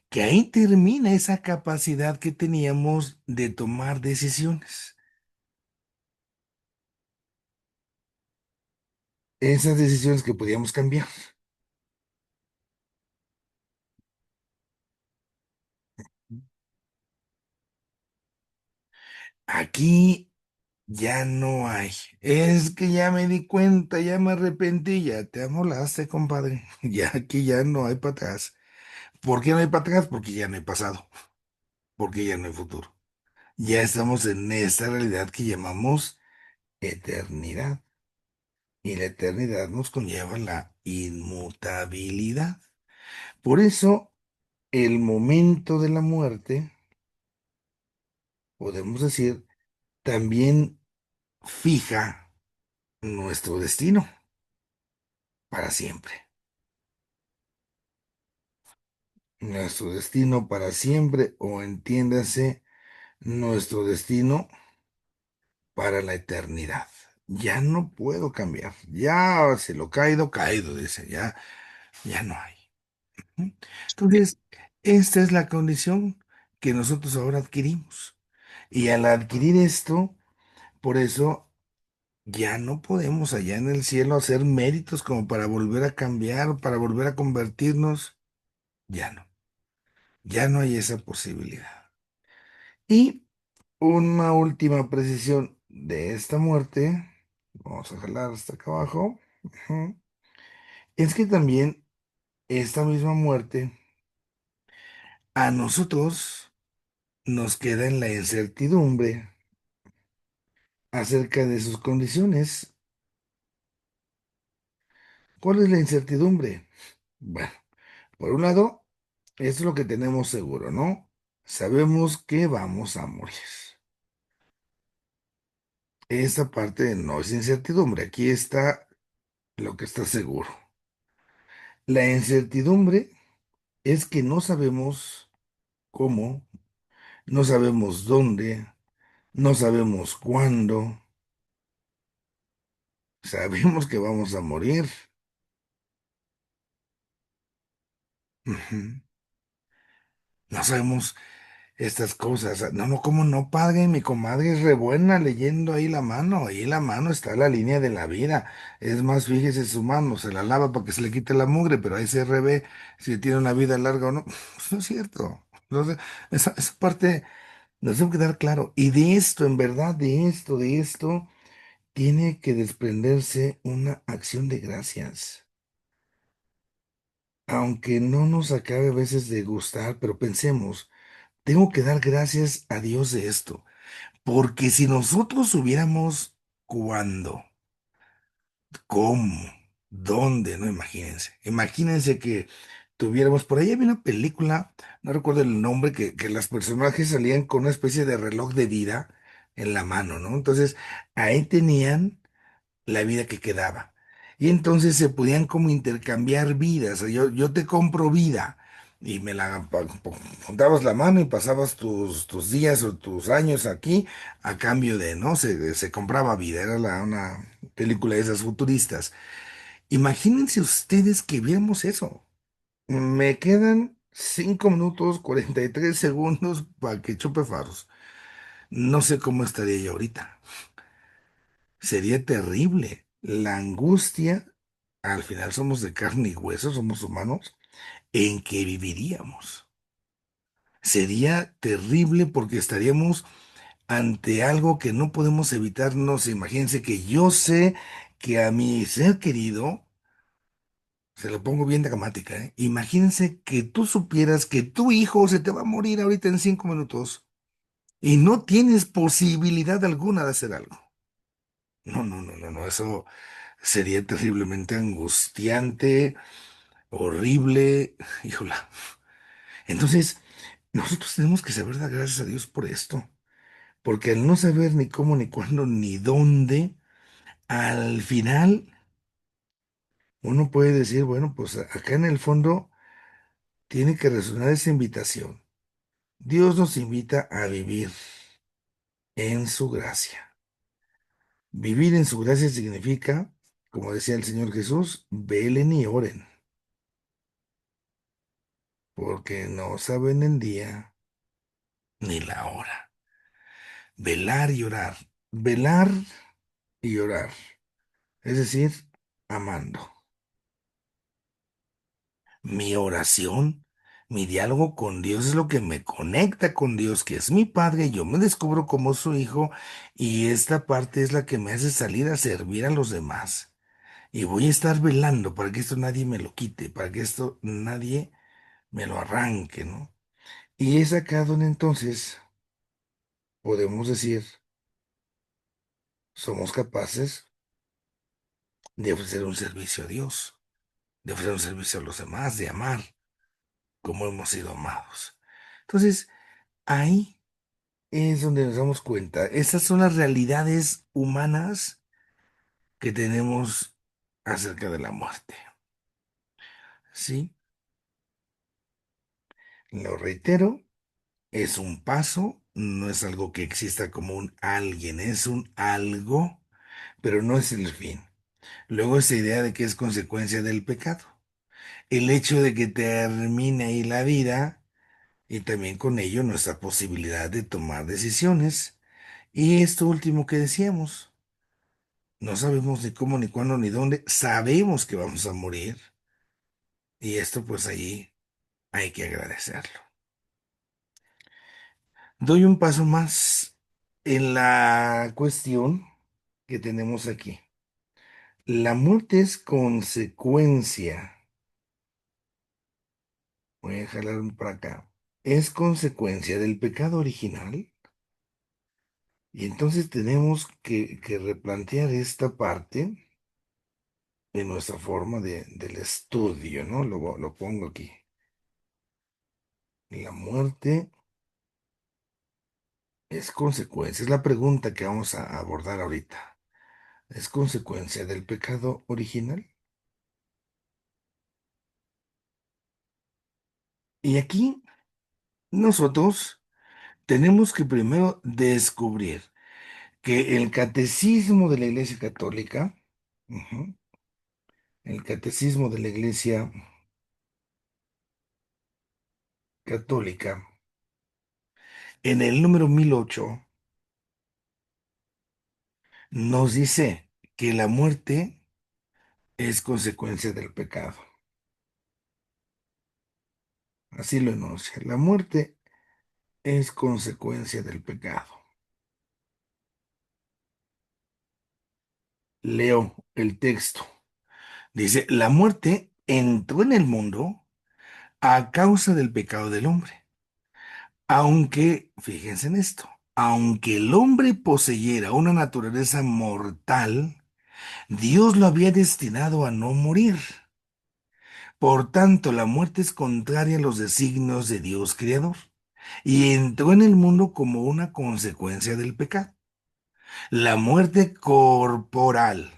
que ahí termina esa capacidad que teníamos de tomar decisiones. Esas decisiones que podíamos cambiar. Aquí ya no hay. Es que ya me di cuenta, ya me arrepentí, ya te amolaste, compadre. Ya aquí ya no hay para atrás. ¿Por qué no hay para atrás? Porque ya no hay pasado, porque ya no hay futuro. Ya estamos en esta realidad que llamamos eternidad. Y la eternidad nos conlleva la inmutabilidad. Por eso, el momento de la muerte, podemos decir, también fija nuestro destino para siempre. Nuestro destino para siempre, o entiéndase, nuestro destino para la eternidad. Ya no puedo cambiar. Ya se lo caído, caído, dice. Ya, ya no hay. ¿Mm? Entonces, esta es la condición que nosotros ahora adquirimos. Y al adquirir esto, por eso ya no podemos allá en el cielo hacer méritos como para volver a cambiar, para volver a convertirnos. Ya no. Ya no hay esa posibilidad. Y una última precisión de esta muerte, vamos a jalar hasta acá abajo, ujú, es que también esta misma muerte a nosotros nos queda en la incertidumbre acerca de sus condiciones. ¿Cuál es la incertidumbre? Bueno, por un lado, esto es lo que tenemos seguro, ¿no? Sabemos que vamos a morir. Esa parte no es incertidumbre, aquí está lo que está seguro. La incertidumbre es que no sabemos cómo, no sabemos dónde, no sabemos cuándo, sabemos que vamos a morir. Ujú. No sabemos estas cosas. No, no, ¿cómo no, padre? Mi comadre es re buena leyendo ahí la mano. Ahí en la mano está la línea de la vida. Es más, fíjese su mano, se la lava para que se le quite la mugre, pero ahí se revé si tiene una vida larga o no. Pues no es cierto. Entonces, esa parte nos tengo que dar claro. Y de esto, en verdad, de esto, tiene que desprenderse una acción de gracias. Aunque no nos acabe a veces de gustar, pero pensemos, tengo que dar gracias a Dios de esto. Porque si nosotros hubiéramos cuándo, cómo, dónde, no imagínense. Imagínense que tuviéramos, por ahí había una película, no recuerdo el nombre, que las personajes salían con una especie de reloj de vida en la mano, ¿no? Entonces, ahí tenían la vida que quedaba. Y entonces se podían como intercambiar vidas. O sea, yo te compro vida y me la juntabas la mano y pasabas tus días o tus años aquí a cambio de, ¿no? Se compraba vida. Era una película de esas futuristas. Imagínense ustedes que viéramos eso. Me quedan 5 minutos 43 segundos para que chupe faros. No sé cómo estaría yo ahorita. Sería terrible. La angustia, al final somos de carne y hueso, somos humanos, en que viviríamos. Sería terrible porque estaríamos ante algo que no podemos evitarnos. Imagínense que yo sé que a mi ser querido, se lo pongo bien dramática, ¿eh? Imagínense que tú supieras que tu hijo se te va a morir ahorita en 5 minutos y no tienes posibilidad alguna de hacer algo. No, no, no, no, no, eso sería terriblemente angustiante, horrible, híjola. Entonces, nosotros tenemos que saber dar gracias a Dios por esto, porque al no saber ni cómo, ni cuándo, ni dónde, al final uno puede decir, bueno, pues acá en el fondo tiene que resonar esa invitación. Dios nos invita a vivir en su gracia. Vivir en su gracia significa, como decía el Señor Jesús, velen y oren, porque no saben el día ni la hora. Velar y orar. Velar y orar. Es decir, amando. Mi oración Mi diálogo con Dios es lo que me conecta con Dios, que es mi Padre. Yo me descubro como su hijo y esta parte es la que me hace salir a servir a los demás. Y voy a estar velando para que esto nadie me lo quite, para que esto nadie me lo arranque, ¿no? Y es acá donde entonces podemos decir, somos capaces de ofrecer un servicio a Dios, de ofrecer un servicio a los demás, de amar como hemos sido amados. Entonces, ahí es donde nos damos cuenta. Estas son las realidades humanas que tenemos acerca de la muerte. ¿Sí? Lo reitero, es un paso, no es algo que exista como un alguien, es un algo, pero no es el fin. Luego esa idea de que es consecuencia del pecado. El hecho de que termine ahí la vida y también con ello nuestra posibilidad de tomar decisiones. Y esto último que decíamos, no sabemos ni cómo, ni cuándo, ni dónde, sabemos que vamos a morir y esto pues allí hay que agradecerlo. Doy un paso más en la cuestión que tenemos aquí. La muerte es consecuencia, voy a jalar para acá, es consecuencia del pecado original. Y entonces tenemos que replantear esta parte de nuestra forma del estudio, ¿no? Lo pongo aquí. La muerte es consecuencia, es la pregunta que vamos a abordar ahorita. ¿Es consecuencia del pecado original? Y aquí nosotros tenemos que primero descubrir que el catecismo de la Iglesia Católica, ujú, el catecismo de la Iglesia Católica, en el número 1008 nos dice que la muerte es consecuencia del pecado. Así lo enuncia. La muerte es consecuencia del pecado. Leo el texto. Dice, la muerte entró en el mundo a causa del pecado del hombre. Aunque, fíjense en esto, aunque el hombre poseyera una naturaleza mortal, Dios lo había destinado a no morir. Por tanto, la muerte es contraria a los designios de Dios Creador y entró en el mundo como una consecuencia del pecado. La muerte corporal,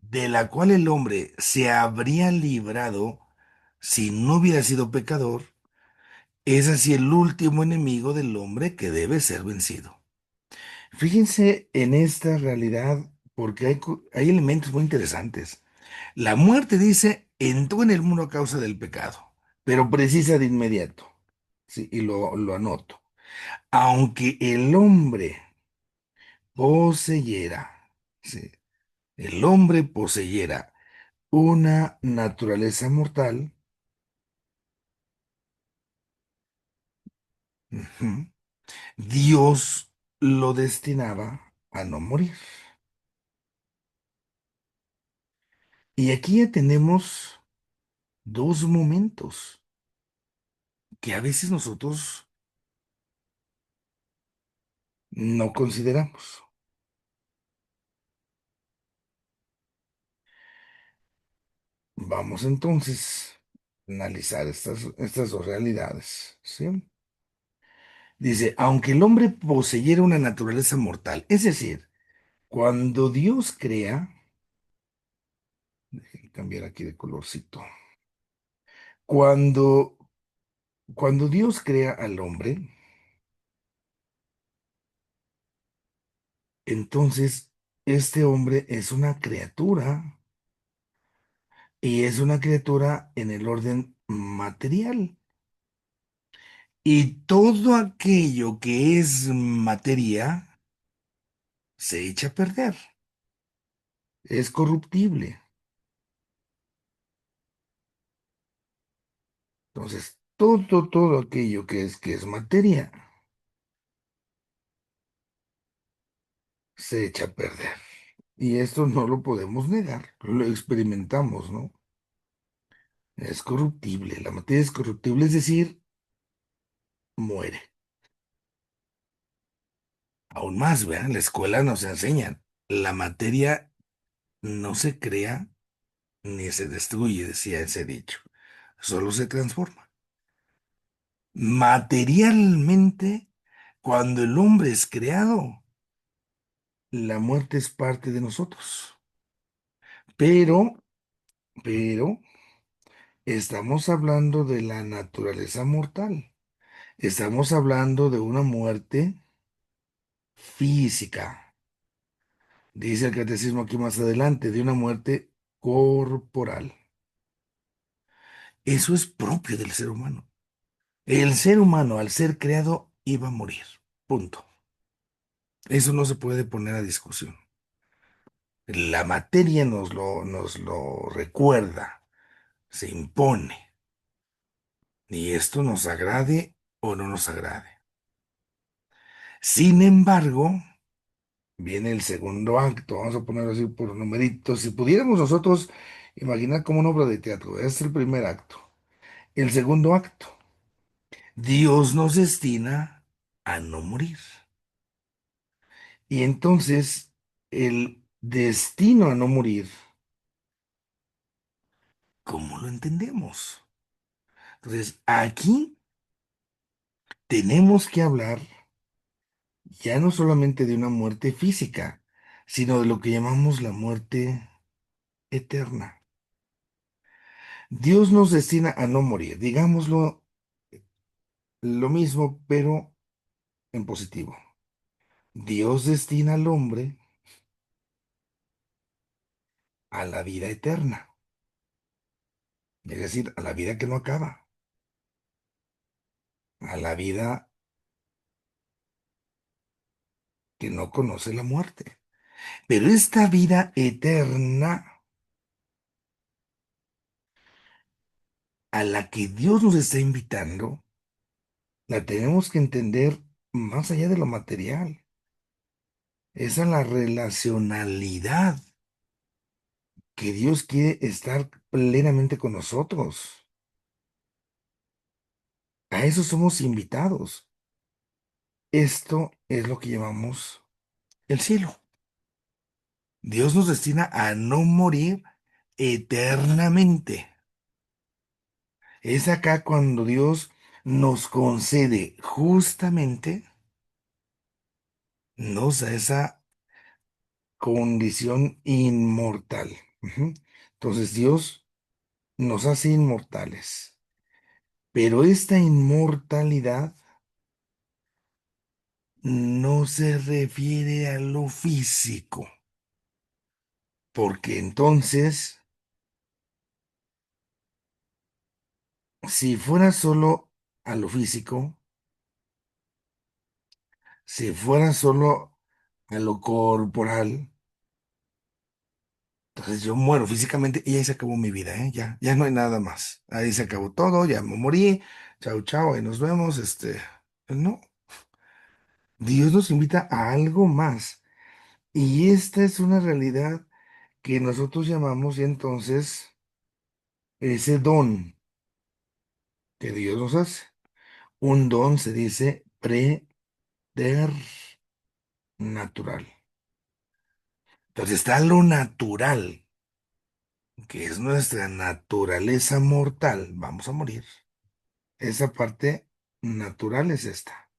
de la cual el hombre se habría librado si no hubiera sido pecador, es así el último enemigo del hombre que debe ser vencido. Fíjense en esta realidad porque hay elementos muy interesantes. La muerte, dice, entró en el mundo a causa del pecado, pero precisa de inmediato. Sí, y lo anoto. Aunque el hombre poseyera, sí, el hombre poseyera una naturaleza mortal, ujú, Dios lo destinaba a no morir. Y aquí ya tenemos dos momentos que a veces nosotros no consideramos. Vamos entonces a analizar estas dos realidades, ¿sí? Dice, aunque el hombre poseyera una naturaleza mortal, es decir, cuando Dios crea, déjenme cambiar aquí de colorcito, cuando, cuando Dios crea al hombre, entonces este hombre es una criatura y es una criatura en el orden material. Y todo aquello que es materia se echa a perder, es corruptible. Entonces, todo aquello que es materia se echa a perder. Y esto no lo podemos negar, lo experimentamos, ¿no? Es corruptible, la materia es corruptible, es decir, muere. Aún más, vean, en la escuela nos enseñan, la materia no se crea ni se destruye, decía ese dicho, solo se transforma. Materialmente, cuando el hombre es creado, la muerte es parte de nosotros. Pero, pero, estamos hablando de la naturaleza mortal. Estamos hablando de una muerte física. Dice el catecismo aquí más adelante, de una muerte corporal. Eso es propio del ser humano. El ser humano, al ser creado, iba a morir. Punto. Eso no se puede poner a discusión. La materia nos lo recuerda, se impone. Y esto nos agrade o no nos agrade. Sin embargo, viene el segundo acto. Vamos a ponerlo así por numeritos. Si pudiéramos nosotros imaginar como una obra de teatro, este es el primer acto. El segundo acto. Dios nos destina a no morir. Y entonces el destino a no morir, ¿cómo lo entendemos? Entonces aquí tenemos que hablar ya no solamente de una muerte física, sino de lo que llamamos la muerte eterna. Dios nos destina a no morir, digámoslo lo mismo, pero en positivo. Dios destina al hombre a la vida eterna, es decir, a la vida que no acaba, a la vida que no conoce la muerte. Pero esta vida eterna a la que Dios nos está invitando, la tenemos que entender más allá de lo material. Es a la relacionalidad que Dios quiere estar plenamente con nosotros. A eso somos invitados. Esto es lo que llamamos el cielo. Dios nos destina a no morir eternamente. Es acá cuando Dios nos concede justamente, nos da esa condición inmortal. Ujú. Entonces Dios nos hace inmortales, pero esta inmortalidad no se refiere a lo físico, porque entonces, si fuera solo a lo físico, si fuera solo a lo corporal, entonces yo muero físicamente y ahí se acabó mi vida, ¿eh? Ya no hay nada más. Ahí se acabó todo, ya me morí. Chao, chao, ahí nos vemos. No. Dios nos invita a algo más. Y esta es una realidad que nosotros llamamos y entonces ese don que Dios nos hace. Un don se dice preternatural. Entonces está lo natural, que es nuestra naturaleza mortal. Vamos a morir. Esa parte natural es esta.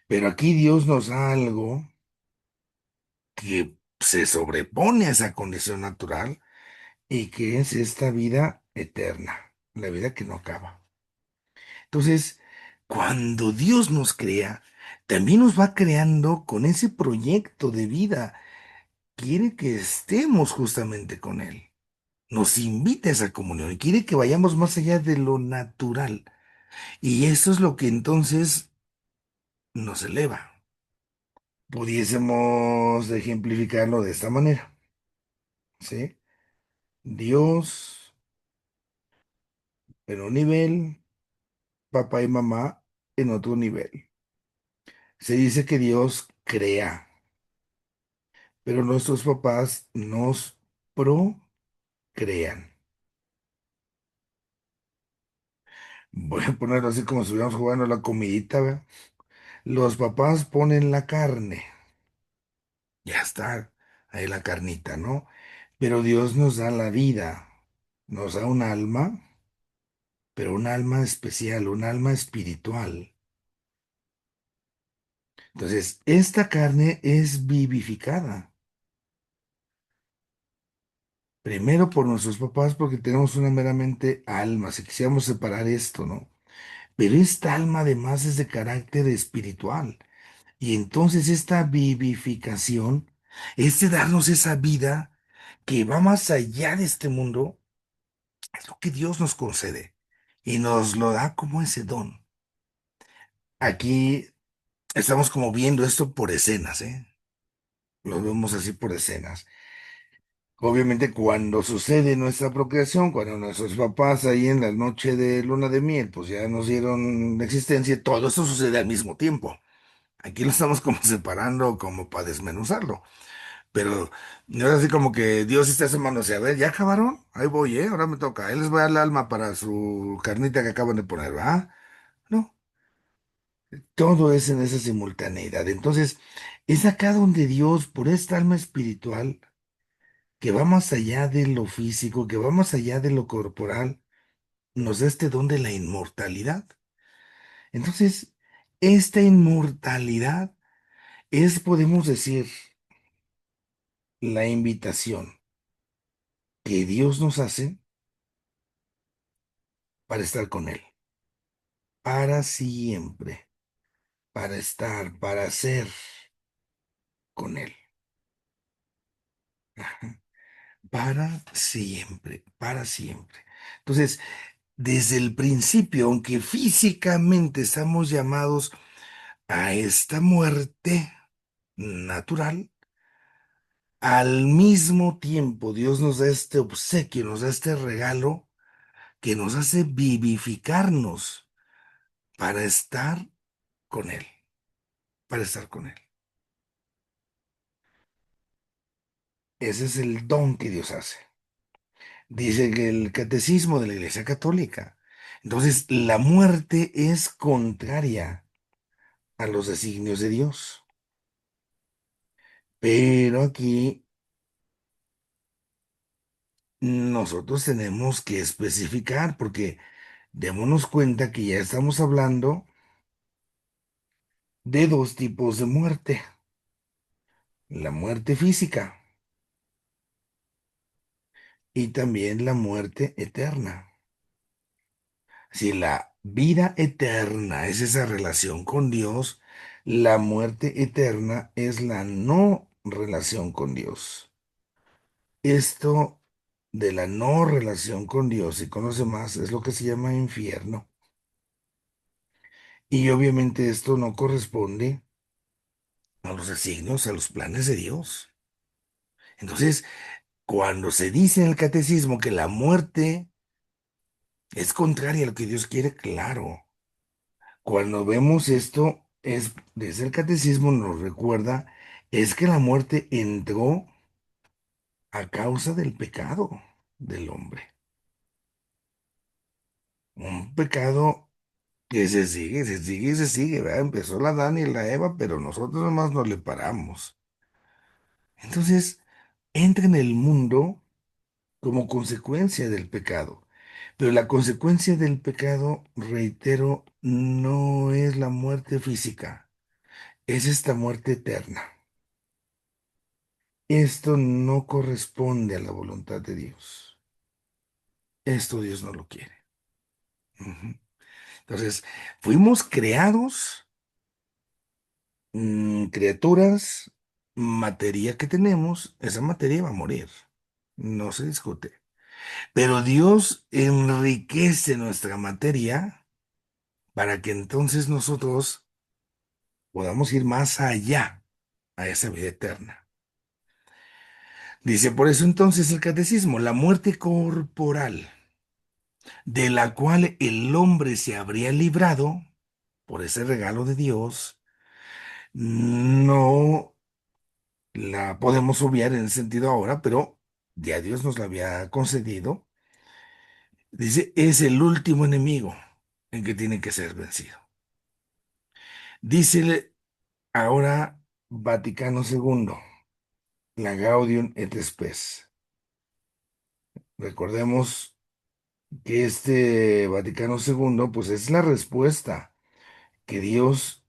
Pero aquí Dios nos da algo que se sobrepone a esa condición natural y que es esta vida eterna, la vida que no acaba. Entonces, cuando Dios nos crea, también nos va creando con ese proyecto de vida. Quiere que estemos justamente con Él. Nos invita a esa comunión y quiere que vayamos más allá de lo natural. Y eso es lo que entonces nos eleva. Pudiésemos ejemplificarlo de esta manera, ¿sí? Dios en un nivel, papá y mamá en otro nivel. Se dice que Dios crea, pero nuestros papás nos procrean. Voy a ponerlo así como si estuviéramos jugando la comidita, ¿ve? Los papás ponen la carne, ya está, ahí la carnita, ¿no? Pero Dios nos da la vida, nos da un alma, pero un alma especial, un alma espiritual. Entonces, esta carne es vivificada. Primero por nuestros papás, porque tenemos una meramente alma, si quisiéramos separar esto, ¿no? Pero esta alma además es de carácter espiritual. Y entonces esta vivificación es de darnos esa vida que va más allá de este mundo, es lo que Dios nos concede y nos lo da como ese don. Aquí estamos como viendo esto por escenas, ¿eh? Lo vemos así por escenas. Obviamente cuando sucede nuestra procreación, cuando nuestros papás ahí en la noche de luna de miel, pues ya nos dieron existencia, todo esto sucede al mismo tiempo. Aquí lo estamos como separando, como para desmenuzarlo. Pero no es así como que Dios está asomándose. A ver, ¿ya acabaron? Ahí voy, ¿eh? Ahora me toca. Ahí les voy a dar el alma para su carnita que acaban de poner, ¿va? No, todo es en esa simultaneidad. Entonces, es acá donde Dios, por esta alma espiritual, que va más allá de lo físico, que va más allá de lo corporal, nos da este don de la inmortalidad. Entonces, esta inmortalidad es, podemos decir, la invitación que Dios nos hace para estar con Él, para siempre, para estar, para ser con Él. Ajá. Para siempre, para siempre. Entonces, desde el principio, aunque físicamente estamos llamados a esta muerte natural, al mismo tiempo Dios nos da este obsequio, nos da este regalo que nos hace vivificarnos para estar con Él, para estar con Él. Ese es el don que Dios hace. Dice que el catecismo de la Iglesia Católica. Entonces, la muerte es contraria a los designios de Dios. Pero aquí nosotros tenemos que especificar, porque démonos cuenta que ya estamos hablando de dos tipos de muerte. La muerte física y también la muerte eterna. Si la vida eterna es esa relación con Dios, la muerte eterna es la no relación con Dios. Esto de la no relación con Dios y con los demás es lo que se llama infierno. Y obviamente esto no corresponde a los designios, a los planes de Dios. Entonces, cuando se dice en el catecismo que la muerte es contraria a lo que Dios quiere, claro. Cuando vemos esto, es desde el catecismo nos recuerda, es que la muerte entró a causa del pecado del hombre. Un pecado que se sigue, se sigue y se sigue, ¿verdad? Empezó la Adán y la Eva, pero nosotros nomás no le paramos. Entonces, entra en el mundo como consecuencia del pecado. Pero la consecuencia del pecado, reitero, no es la muerte física, es esta muerte eterna. Esto no corresponde a la voluntad de Dios. Esto Dios no lo quiere. Ujú. Entonces, fuimos creados, criaturas, materia que tenemos, esa materia va a morir. No se discute. Pero Dios enriquece nuestra materia para que entonces nosotros podamos ir más allá a esa vida eterna. Dice por eso entonces el catecismo, la muerte corporal de la cual el hombre se habría librado por ese regalo de Dios, no la podemos obviar en el sentido ahora, pero ya Dios nos la había concedido. Dice, es el último enemigo en que tiene que ser vencido. Dice ahora Vaticano II, la Gaudium et Spes. Recordemos que este Vaticano II, pues es la respuesta que Dios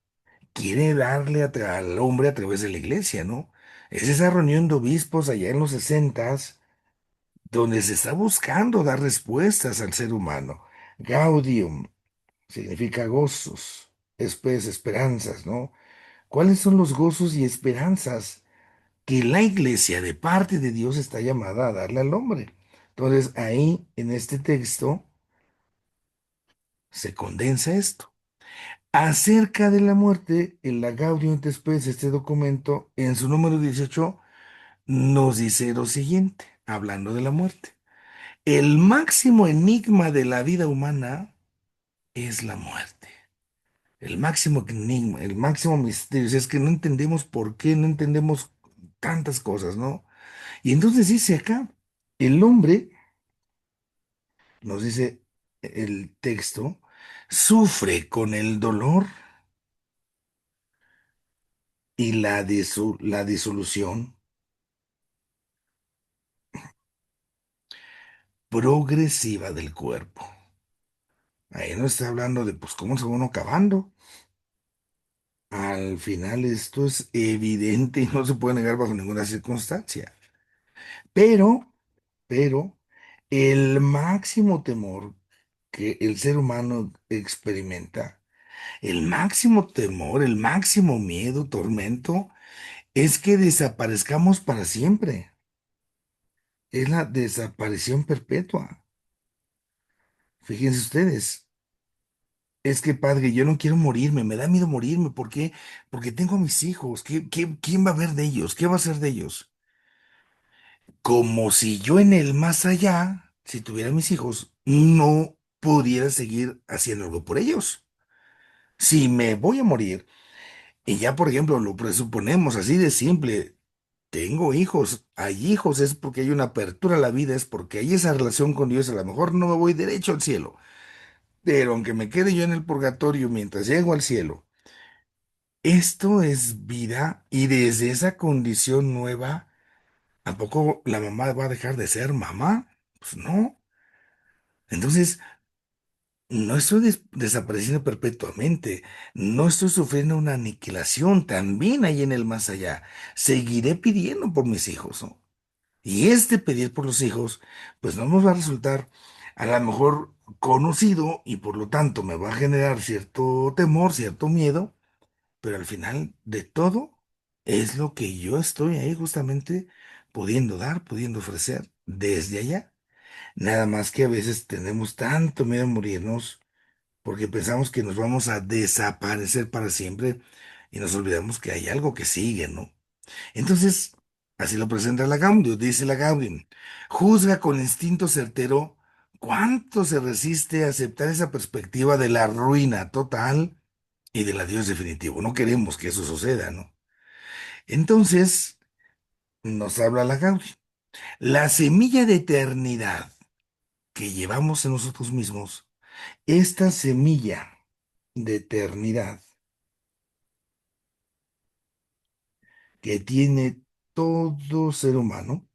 quiere darle al hombre a través de la iglesia, ¿no? Es esa reunión de obispos allá en los sesentas donde se está buscando dar respuestas al ser humano. Gaudium significa gozos, spes, esperanzas, ¿no? ¿Cuáles son los gozos y esperanzas que la iglesia de parte de Dios está llamada a darle al hombre? Entonces, ahí en este texto se condensa esto. Acerca de la muerte, en la Gaudium et Spes, este documento, en su número 18, nos dice lo siguiente, hablando de la muerte. El máximo enigma de la vida humana es la muerte. El máximo enigma, el máximo misterio, o sea, es que no entendemos por qué, no entendemos tantas cosas, ¿no? Y entonces dice acá, el hombre, nos dice el texto, sufre con el dolor y la disolución progresiva del cuerpo. Ahí no está hablando de, pues, cómo se va uno acabando. Al final esto es evidente y no se puede negar bajo ninguna circunstancia. Pero, pero, el máximo temor que el ser humano experimenta, el máximo temor, el máximo miedo, tormento, es que desaparezcamos para siempre. Es la desaparición perpetua. Fíjense ustedes. Es que, padre, yo no quiero morirme, me da miedo morirme. ¿Por qué? Porque tengo a mis hijos. ¿Quién va a ver de ellos? ¿Qué va a hacer de ellos? Como si yo en el más allá, si tuviera mis hijos, no pudiera seguir haciendo algo por ellos. Si me voy a morir, y ya, por ejemplo, lo presuponemos así de simple, tengo hijos, hay hijos, es porque hay una apertura a la vida, es porque hay esa relación con Dios, a lo mejor no me voy derecho al cielo, pero aunque me quede yo en el purgatorio mientras llego al cielo, esto es vida y desde esa condición nueva, ¿a poco la mamá va a dejar de ser mamá? Pues no. Entonces, no estoy desapareciendo perpetuamente, no estoy sufriendo una aniquilación también ahí en el más allá. Seguiré pidiendo por mis hijos, ¿no? Y este pedir por los hijos, pues no nos va a resultar a lo mejor conocido y por lo tanto me va a generar cierto temor, cierto miedo, pero al final de todo es lo que yo estoy ahí justamente pudiendo dar, pudiendo ofrecer desde allá. Nada más que a veces tenemos tanto miedo a morirnos porque pensamos que nos vamos a desaparecer para siempre y nos olvidamos que hay algo que sigue, ¿no? Entonces, así lo presenta la Gaudium, dice la Gaudium, juzga con instinto certero cuánto se resiste a aceptar esa perspectiva de la ruina total y del adiós definitivo. No queremos que eso suceda, ¿no? Entonces, nos habla la Gaudium. La semilla de eternidad que llevamos en nosotros mismos, esta semilla de eternidad que tiene todo ser humano,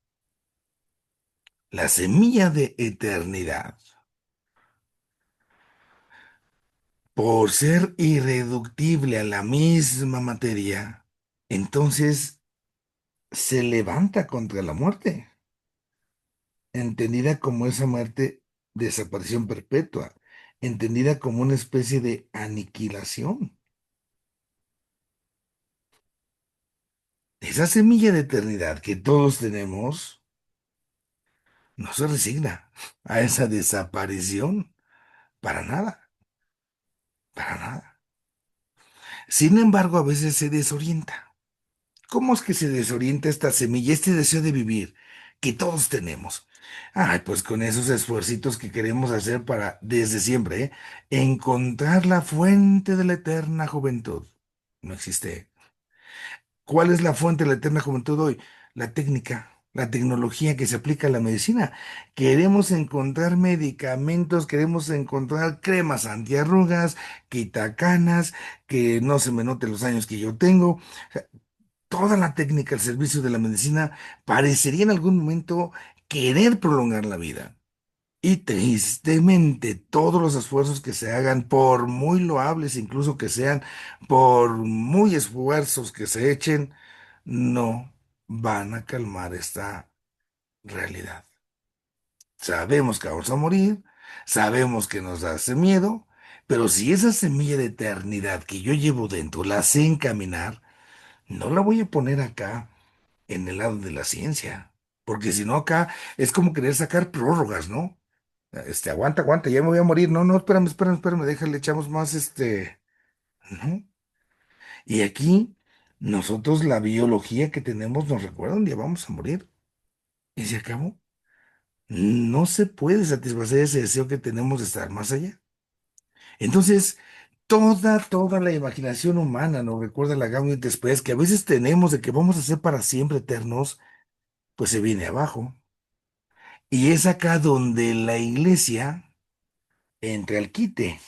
la semilla de eternidad, por ser irreductible a la misma materia, entonces se levanta contra la muerte, entendida como esa muerte, desaparición perpetua, entendida como una especie de aniquilación. Esa semilla de eternidad que todos tenemos no se resigna a esa desaparición, para nada, para nada. Sin embargo, a veces se desorienta. ¿Cómo es que se desorienta esta semilla, este deseo de vivir? que todos tenemos. Ay, pues con esos esfuercitos que queremos hacer para, desde siempre, encontrar la fuente de la eterna juventud. No existe. ¿Cuál es la fuente de la eterna juventud hoy? La técnica, la tecnología que se aplica a la medicina. Queremos encontrar medicamentos, queremos encontrar cremas antiarrugas, quitacanas, que no se me noten los años que yo tengo. O sea, toda la técnica al servicio de la medicina parecería en algún momento querer prolongar la vida. Y tristemente, todos los esfuerzos que se hagan, por muy loables incluso que sean, por muy esfuerzos que se echen, no van a calmar esta realidad. Sabemos que vamos a morir, sabemos que nos hace miedo, pero si esa semilla de eternidad que yo llevo dentro la sé encaminar, no la voy a poner acá en el lado de la ciencia, porque si no acá es como querer sacar prórrogas, ¿no? Aguanta, aguanta, ya me voy a morir. No, no, espérame, espérame, espérame, déjale, echamos más, ¿no? Y aquí, nosotros la biología que tenemos nos recuerda un día vamos a morir. Y se acabó. No se puede satisfacer ese deseo que tenemos de estar más allá. Entonces, toda la imaginación humana nos recuerda la Gaudium et Spes que a veces tenemos de que vamos a ser para siempre eternos, pues se viene abajo. Y es acá donde la iglesia entra al quite.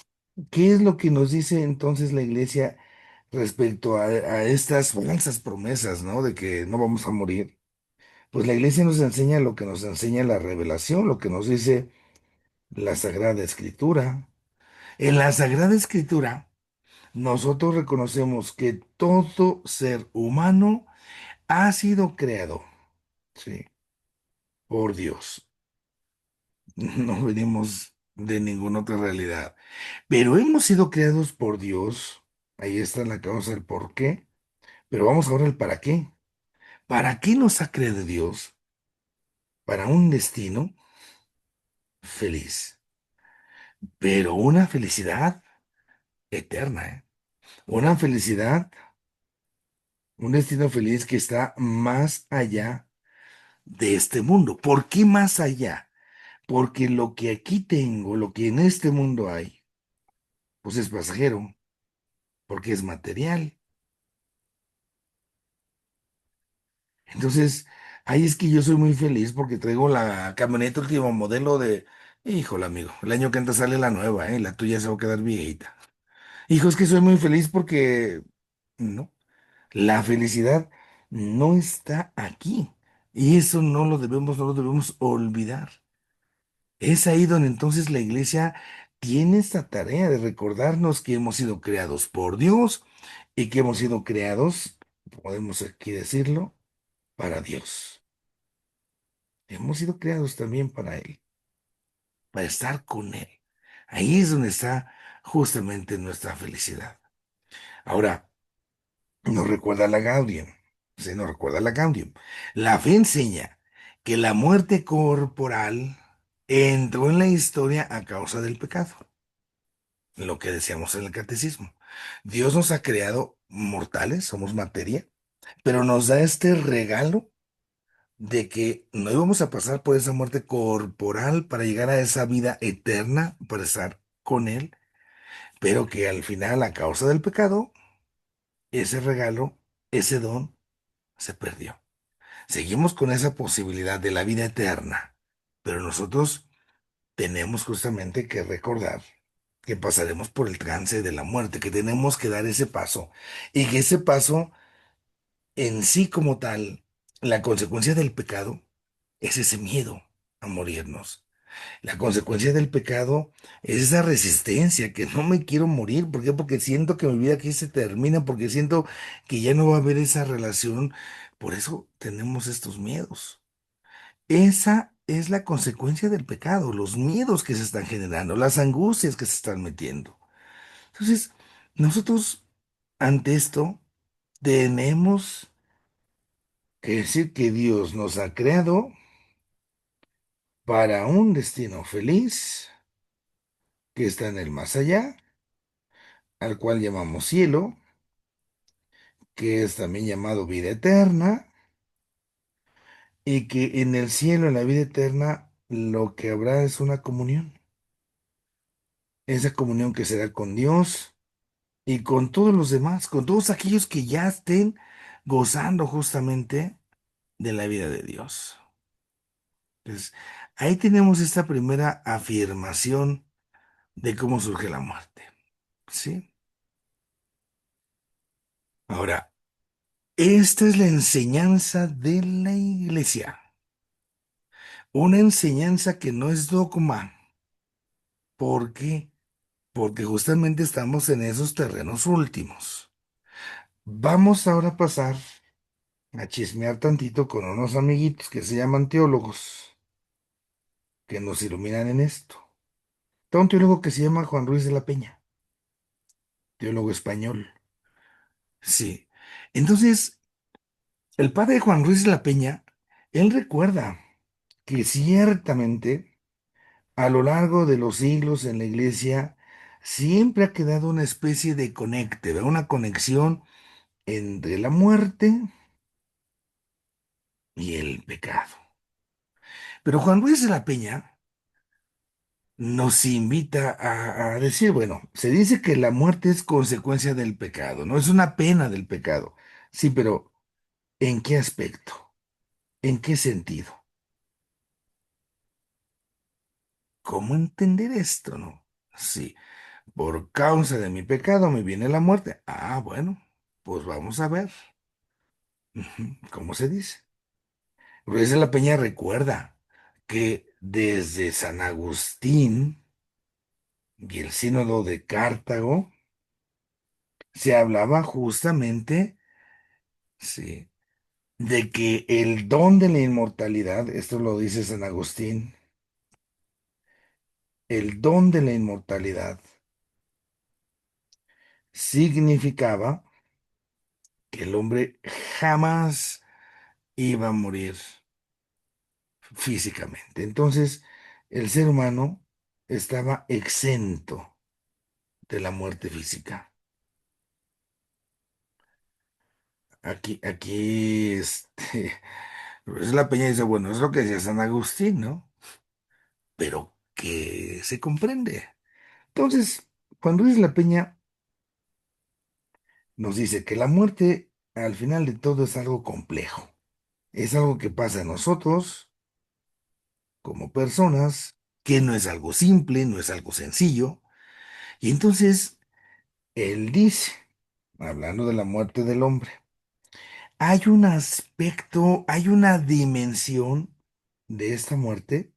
¿Qué es lo que nos dice entonces la iglesia respecto a estas falsas promesas, ¿no? De que no vamos a morir. Pues la iglesia nos enseña lo que nos enseña la revelación, lo que nos dice la Sagrada Escritura. En la Sagrada Escritura, nosotros reconocemos que todo ser humano ha sido creado, ¿sí? Por Dios. No venimos de ninguna otra realidad. Pero hemos sido creados por Dios. Ahí está la causa, el por qué. Pero vamos ahora al para qué. ¿Para qué nos ha creado Dios? Para un destino feliz, pero una felicidad eterna, ¿eh? Una felicidad, un destino feliz que está más allá de este mundo. ¿Por qué más allá? Porque lo que aquí tengo, lo que en este mundo hay, pues es pasajero, porque es material. Entonces, ahí es que yo soy muy feliz porque traigo la camioneta último modelo de, híjole, amigo, el año que entra sale la nueva, ¿eh? La tuya se va a quedar viejita. Hijo, es que soy muy feliz porque, no, la felicidad no está aquí. Y eso no lo debemos olvidar. Es ahí donde entonces la iglesia tiene esta tarea de recordarnos que hemos sido creados por Dios y que hemos sido creados, podemos aquí decirlo, para Dios. Hemos sido creados también para Él, para estar con Él. Ahí es donde está justamente nuestra felicidad. Ahora, nos recuerda la Gaudium, se nos recuerda la Gaudium. La fe enseña que la muerte corporal entró en la historia a causa del pecado, lo que decíamos en el catecismo. Dios nos ha creado mortales, somos materia, pero nos da este regalo de que no íbamos a pasar por esa muerte corporal para llegar a esa vida eterna, para estar con Él, pero que al final, a causa del pecado, ese regalo, ese don, se perdió. Seguimos con esa posibilidad de la vida eterna, pero nosotros tenemos justamente que recordar que pasaremos por el trance de la muerte, que tenemos que dar ese paso y que ese paso en sí como tal, la consecuencia del pecado es ese miedo a morirnos. La consecuencia del pecado es esa resistencia, que no me quiero morir. ¿Por qué? Porque siento que mi vida aquí se termina, porque siento que ya no va a haber esa relación. Por eso tenemos estos miedos. Esa es la consecuencia del pecado, los miedos que se están generando, las angustias que se están metiendo. Entonces, nosotros ante esto tenemos que decir que Dios nos ha creado para un destino feliz que está en el más allá, al cual llamamos cielo, que es también llamado vida eterna, y que en el cielo, en la vida eterna, lo que habrá es una comunión. Esa comunión que será con Dios y con todos los demás, con todos aquellos que ya estén gozando justamente de la vida de Dios. Entonces, ahí tenemos esta primera afirmación de cómo surge la muerte, ¿sí? Ahora, esta es la enseñanza de la iglesia, una enseñanza que no es dogma. ¿Por qué? Porque justamente estamos en esos terrenos últimos. Vamos ahora a pasar a chismear tantito con unos amiguitos que se llaman teólogos, que nos iluminan en esto. Está un teólogo que se llama Juan Ruiz de la Peña, teólogo español. Sí. Entonces, el padre Juan Ruiz de la Peña, él recuerda que ciertamente a lo largo de los siglos en la iglesia siempre ha quedado una especie de conecte, ¿verdad? Una conexión entre la muerte y el pecado. Pero Juan Ruiz de la Peña nos invita a decir, bueno, se dice que la muerte es consecuencia del pecado, no es una pena del pecado. Sí, pero ¿en qué aspecto? ¿En qué sentido? ¿Cómo entender esto, no? Sí, por causa de mi pecado me viene la muerte. Ah, bueno, pues vamos a ver. Ujú, ¿cómo se dice? Ruiz de la Peña recuerda que desde San Agustín y el Sínodo de Cartago se hablaba justamente, sí, de que el don de la inmortalidad, esto lo dice San Agustín, el don de la inmortalidad significaba que el hombre jamás iba a morir físicamente. Entonces, el ser humano estaba exento de la muerte física. Ruiz de la Peña dice, bueno, es lo que decía San Agustín, ¿no? Pero que se comprende. Entonces, Juan Ruiz de la Peña nos dice que la muerte, al final de todo, es algo complejo. Es algo que pasa a nosotros como personas, que no es algo simple, no es algo sencillo. Y entonces, él dice, hablando de la muerte del hombre, hay un aspecto, hay una dimensión de esta muerte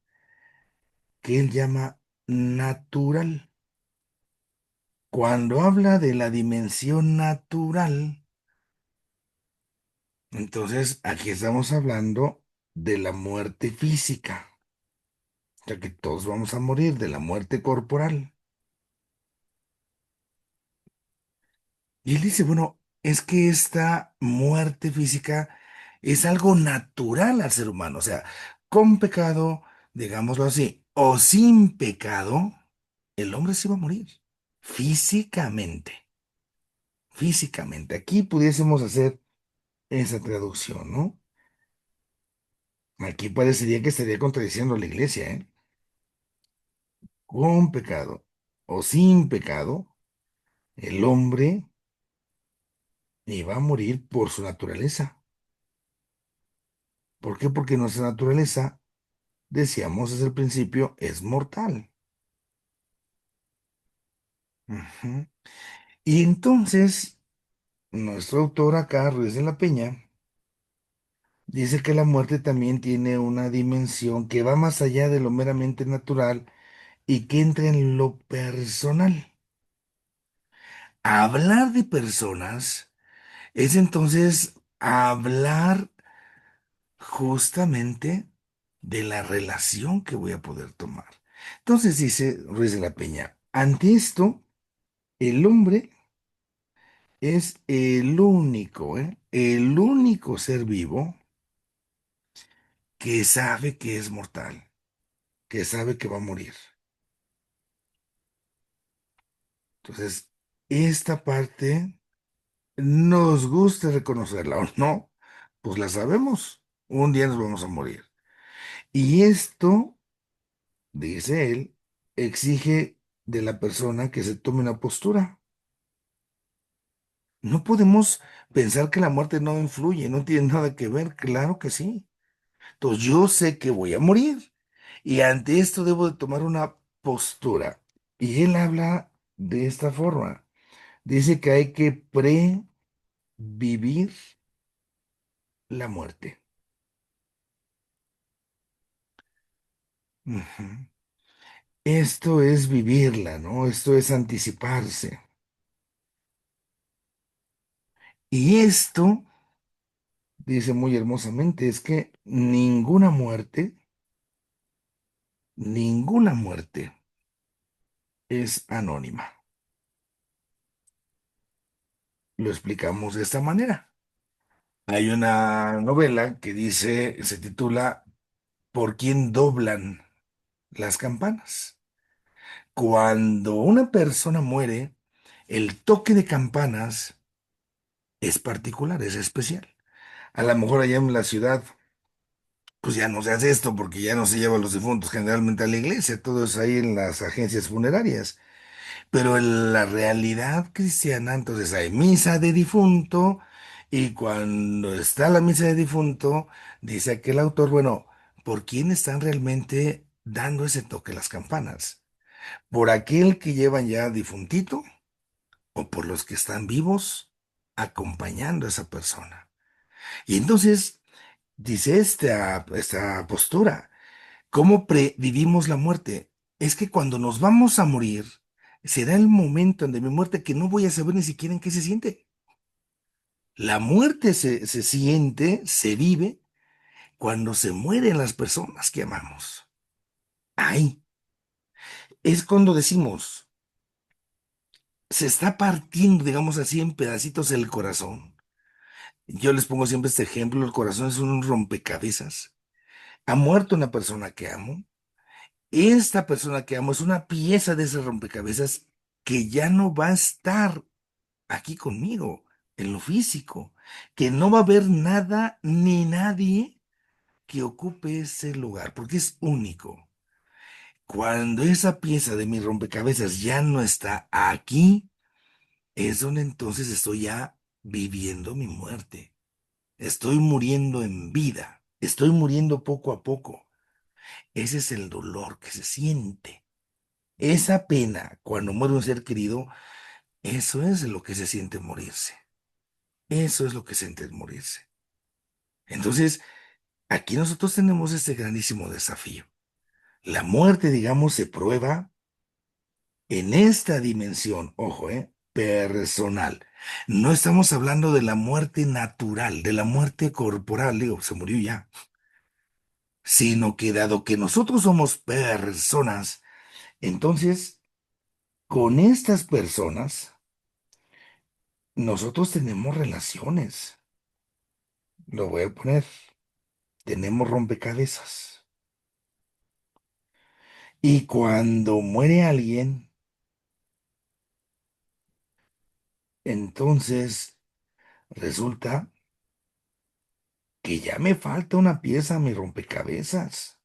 que él llama natural. Cuando habla de la dimensión natural, entonces aquí estamos hablando de la muerte física, ya que todos vamos a morir de la muerte corporal. Y él dice, bueno, es que esta muerte física es algo natural al ser humano, o sea, con pecado, digámoslo así, o sin pecado, el hombre se va a morir físicamente, físicamente. Aquí pudiésemos hacer esa traducción, ¿no? Aquí parecería que estaría contradiciendo a la iglesia, ¿eh? Con pecado o sin pecado, el hombre iba a morir por su naturaleza. ¿Por qué? Porque nuestra naturaleza, decíamos desde el principio, es mortal. Ujú. Y entonces, nuestro autor acá, Ruiz de la Peña, dice que la muerte también tiene una dimensión que va más allá de lo meramente natural y que entra en lo personal. Hablar de personas es entonces hablar justamente de la relación que voy a poder tomar. Entonces dice Ruiz de la Peña, ante esto, el hombre es el único ser vivo que sabe que es mortal, que sabe que va a morir. Entonces, esta parte nos gusta reconocerla o no, pues la sabemos. Un día nos vamos a morir. Y esto, dice él, exige de la persona que se tome una postura. No podemos pensar que la muerte no influye, no tiene nada que ver. Claro que sí. Entonces yo sé que voy a morir y ante esto debo de tomar una postura. Y él habla de esta forma. Dice que hay que previvir la muerte. Ujú. Esto es vivirla, ¿no? Esto es anticiparse. Y esto, dice muy hermosamente, es que ninguna muerte es anónima. Lo explicamos de esta manera. Hay una novela que dice, se titula ¿Por quién doblan las campanas? Cuando una persona muere, el toque de campanas es particular, es especial. A lo mejor allá en la ciudad, pues ya no se hace esto porque ya no se lleva a los difuntos generalmente a la iglesia, todo es ahí en las agencias funerarias. Pero en la realidad cristiana, entonces hay misa de difunto y cuando está la misa de difunto, dice aquel autor, bueno, ¿por quién están realmente dando ese toque las campanas? ¿Por aquel que llevan ya difuntito o por los que están vivos acompañando a esa persona? Y entonces dice esta postura. ¿Cómo previvimos la muerte? Es que cuando nos vamos a morir, será el momento de mi muerte que no voy a saber ni siquiera en qué se siente. La muerte se siente, se vive cuando se mueren las personas que amamos. Ahí es cuando decimos, se está partiendo, digamos así, en pedacitos el corazón. Yo les pongo siempre este ejemplo, el corazón es un rompecabezas. Ha muerto una persona que amo. Esta persona que amo es una pieza de ese rompecabezas que ya no va a estar aquí conmigo, en lo físico, que no va a haber nada ni nadie que ocupe ese lugar, porque es único. Cuando esa pieza de mi rompecabezas ya no está aquí, es donde entonces estoy ya viviendo mi muerte. Estoy muriendo en vida, estoy muriendo poco a poco. Ese es el dolor que se siente. Esa pena cuando muere un ser querido, eso es lo que se siente morirse. Eso es lo que se siente morirse. Entonces, aquí nosotros tenemos este grandísimo desafío. La muerte, digamos, se prueba en esta dimensión, ojo, personal. No estamos hablando de la muerte natural, de la muerte corporal, digo, se murió ya, sino que dado que nosotros somos personas, entonces, con estas personas, nosotros tenemos relaciones. Lo voy a poner. Tenemos rompecabezas. Y cuando muere alguien, entonces resulta que ya me falta una pieza a mi rompecabezas.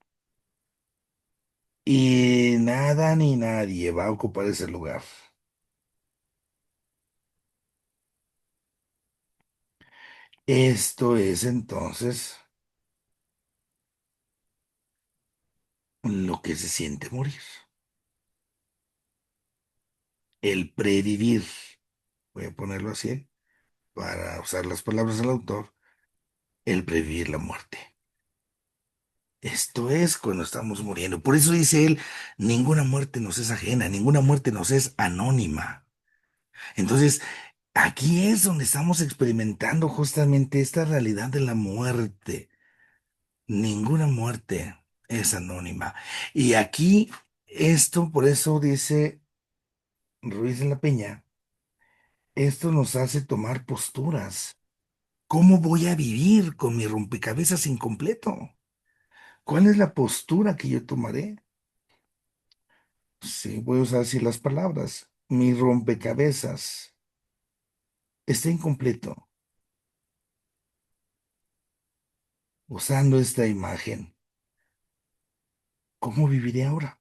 Y nada ni nadie va a ocupar ese lugar. Esto es entonces lo que se siente morir. El previvir, voy a ponerlo así, para usar las palabras del autor, el previvir la muerte. Esto es cuando estamos muriendo. Por eso dice él, ninguna muerte nos es ajena, ninguna muerte nos es anónima. Entonces, aquí es donde estamos experimentando justamente esta realidad de la muerte. Ninguna muerte es anónima. Y aquí, esto, por eso dice Ruiz de la Peña, esto nos hace tomar posturas. ¿Cómo voy a vivir con mi rompecabezas incompleto? ¿Cuál es la postura que yo tomaré? Sí, voy a usar así las palabras. Mi rompecabezas está incompleto. usando esta imagen, ¿cómo viviré ahora?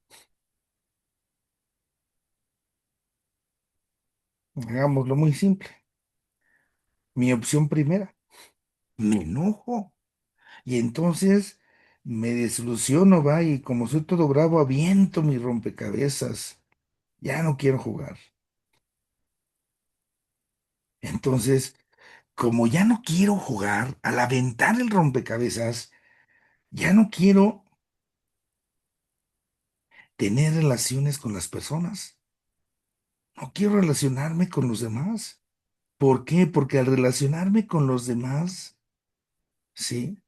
Hagámoslo muy simple. Mi opción primera, me enojo. Y entonces me desilusiono, va, y como soy todo bravo, aviento mi rompecabezas. Ya no quiero jugar. Entonces, como ya no quiero jugar, al aventar el rompecabezas, ya no quiero tener relaciones con las personas. No quiero relacionarme con los demás. ¿Por qué? Porque al relacionarme con los demás, sí,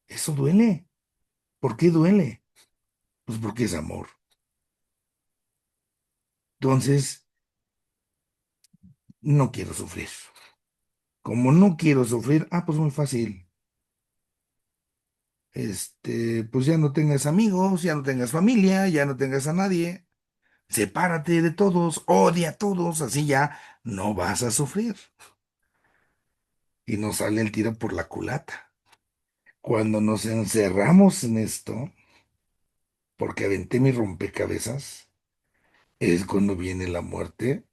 eso duele. ¿Por qué duele? Pues porque es amor. Entonces, no quiero sufrir. Como no quiero sufrir, pues muy fácil. Pues ya no tengas amigos, ya no tengas familia, ya no tengas a nadie. Sepárate de todos, odia a todos, así ya no vas a sufrir. Y nos sale el tiro por la culata. Cuando nos encerramos en esto, porque aventé mi rompecabezas, es cuando viene la muerte,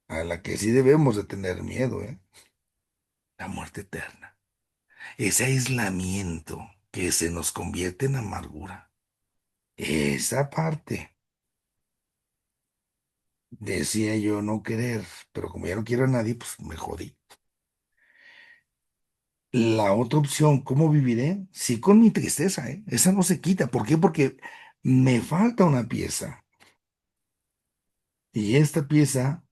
a la que sí debemos de tener miedo, ¿eh? La muerte eterna. Ese aislamiento que se nos convierte en amargura. Esa parte. Decía yo no querer, pero como ya no quiero a nadie, pues me jodí. La otra opción, ¿cómo viviré? Sí, con mi tristeza, ¿eh? Esa no se quita. ¿Por qué? Porque me falta una pieza. Y esta pieza,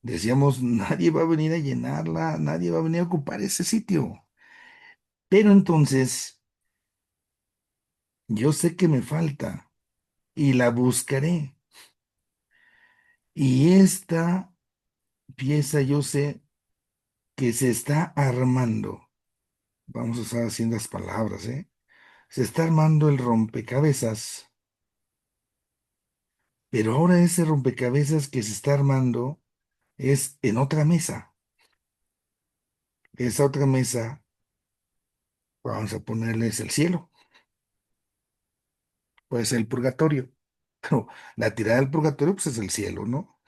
decíamos, nadie va a venir a llenarla, nadie va a venir a ocupar ese sitio. Pero entonces, yo sé que me falta y la buscaré. Y esta pieza yo sé que se está armando. Vamos a usar así las palabras, ¿eh? Se está armando el rompecabezas, pero ahora ese rompecabezas que se está armando es en otra mesa. Esa otra mesa, vamos a ponerles el cielo, puede ser el purgatorio, pero la tirada del purgatorio pues es el cielo, ¿no?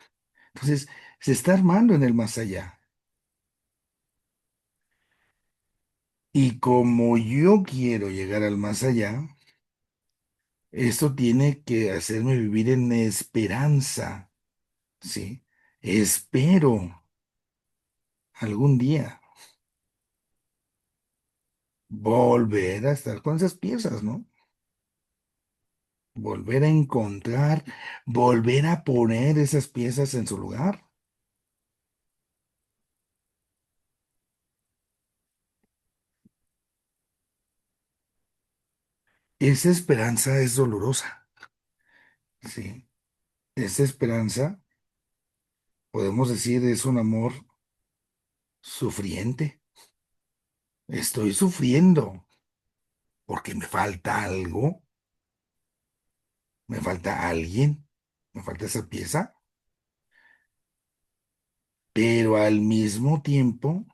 Entonces, se está armando en el más allá. Y como yo quiero llegar al más allá, esto tiene que hacerme vivir en esperanza, ¿sí? Espero algún día volver a estar con esas piezas, ¿no? Volver a encontrar, volver a poner esas piezas en su lugar. Esa esperanza es dolorosa, ¿sí? Esa esperanza, podemos decir, es un amor sufriente. Estoy sufriendo porque me falta algo, me falta alguien, me falta esa pieza, pero al mismo tiempo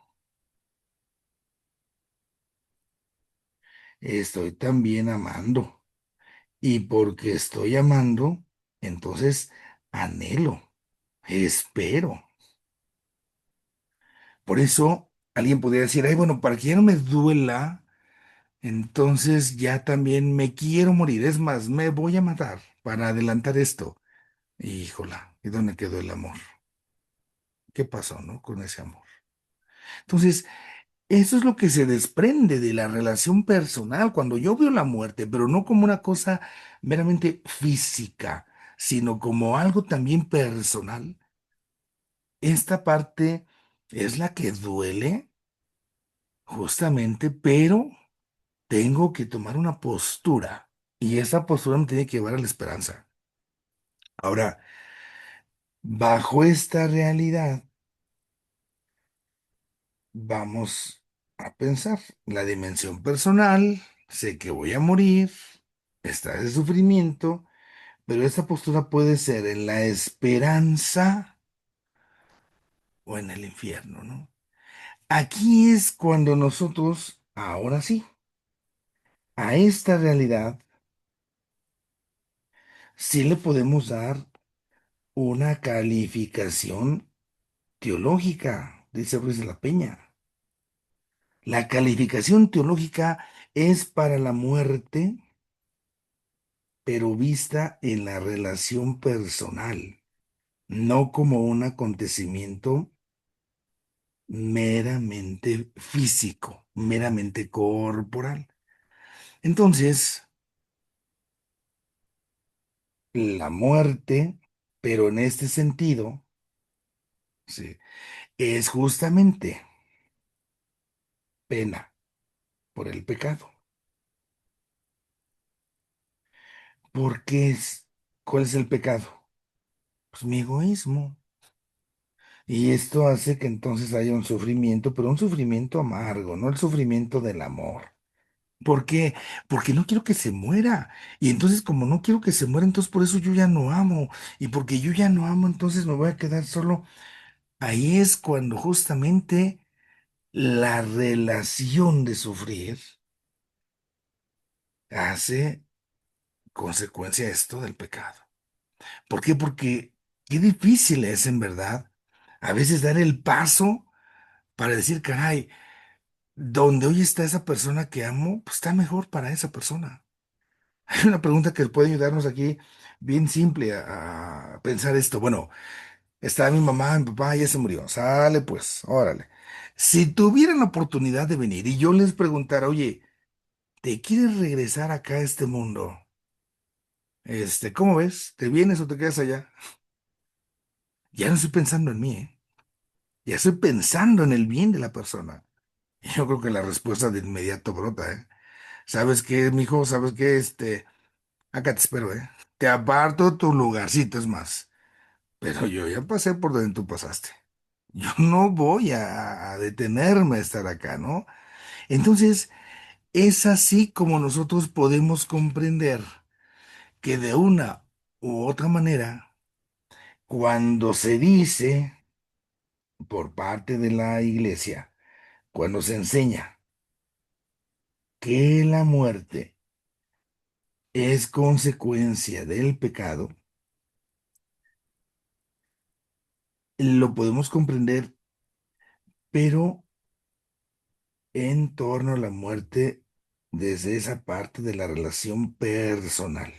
estoy también amando. Y porque estoy amando, entonces anhelo, espero. Por eso alguien podría decir, ay, bueno, para que ya no me duela, entonces ya también me quiero morir. Es más, me voy a matar para adelantar esto. Híjola, ¿y dónde quedó el amor? ¿Qué pasó, no? Con ese amor. Entonces, eso es lo que se desprende de la relación personal cuando yo veo la muerte, pero no como una cosa meramente física, sino como algo también personal. Esta parte es la que duele, justamente, pero tengo que tomar una postura y esa postura me tiene que llevar a la esperanza. Ahora, bajo esta realidad, vamos a pensar la dimensión personal, sé que voy a morir, está ese sufrimiento, pero esta postura puede ser en la esperanza o en el infierno, ¿no? Aquí es cuando nosotros, ahora sí, a esta realidad sí le podemos dar una calificación teológica, dice Ruiz de la Peña. La calificación teológica es para la muerte, pero vista en la relación personal, no como un acontecimiento meramente físico, meramente corporal. Entonces, la muerte, pero en este sentido, sí, es justamente pena por el pecado. ¿Por qué es? ¿Cuál es el pecado? Pues mi egoísmo. Y esto hace que entonces haya un sufrimiento, pero un sufrimiento amargo, no el sufrimiento del amor. ¿Por qué? Porque no quiero que se muera. Y entonces, como no quiero que se muera, entonces por eso yo ya no amo. Y porque yo ya no amo, entonces me voy a quedar solo. Ahí es cuando justamente la relación de sufrir hace consecuencia esto del pecado. ¿Por qué? Porque qué difícil es en verdad a veces dar el paso para decir, caray, donde hoy está esa persona que amo, pues está mejor para esa persona. Hay una pregunta que puede ayudarnos aquí, bien simple, a pensar esto. Bueno, está mi mamá, mi papá, ya se murió. Sale pues, órale. Si tuvieran la oportunidad de venir y yo les preguntara, oye, ¿te quieres regresar acá a este mundo? ¿Cómo ves? ¿Te vienes o te quedas allá? Ya no estoy pensando en mí, ¿eh? Ya estoy pensando en el bien de la persona. Y yo creo que la respuesta de inmediato brota, ¿eh? ¿Sabes qué, mijo? ¿Sabes qué? Acá te espero, ¿eh? Te aparto tu lugarcito, es más. Pero yo ya pasé por donde tú pasaste. Yo no voy a detenerme a estar acá, ¿no? Entonces, es así como nosotros podemos comprender que de una u otra manera, cuando se dice por parte de la iglesia, cuando se enseña que la muerte es consecuencia del pecado, lo podemos comprender, pero en torno a la muerte desde esa parte de la relación personal,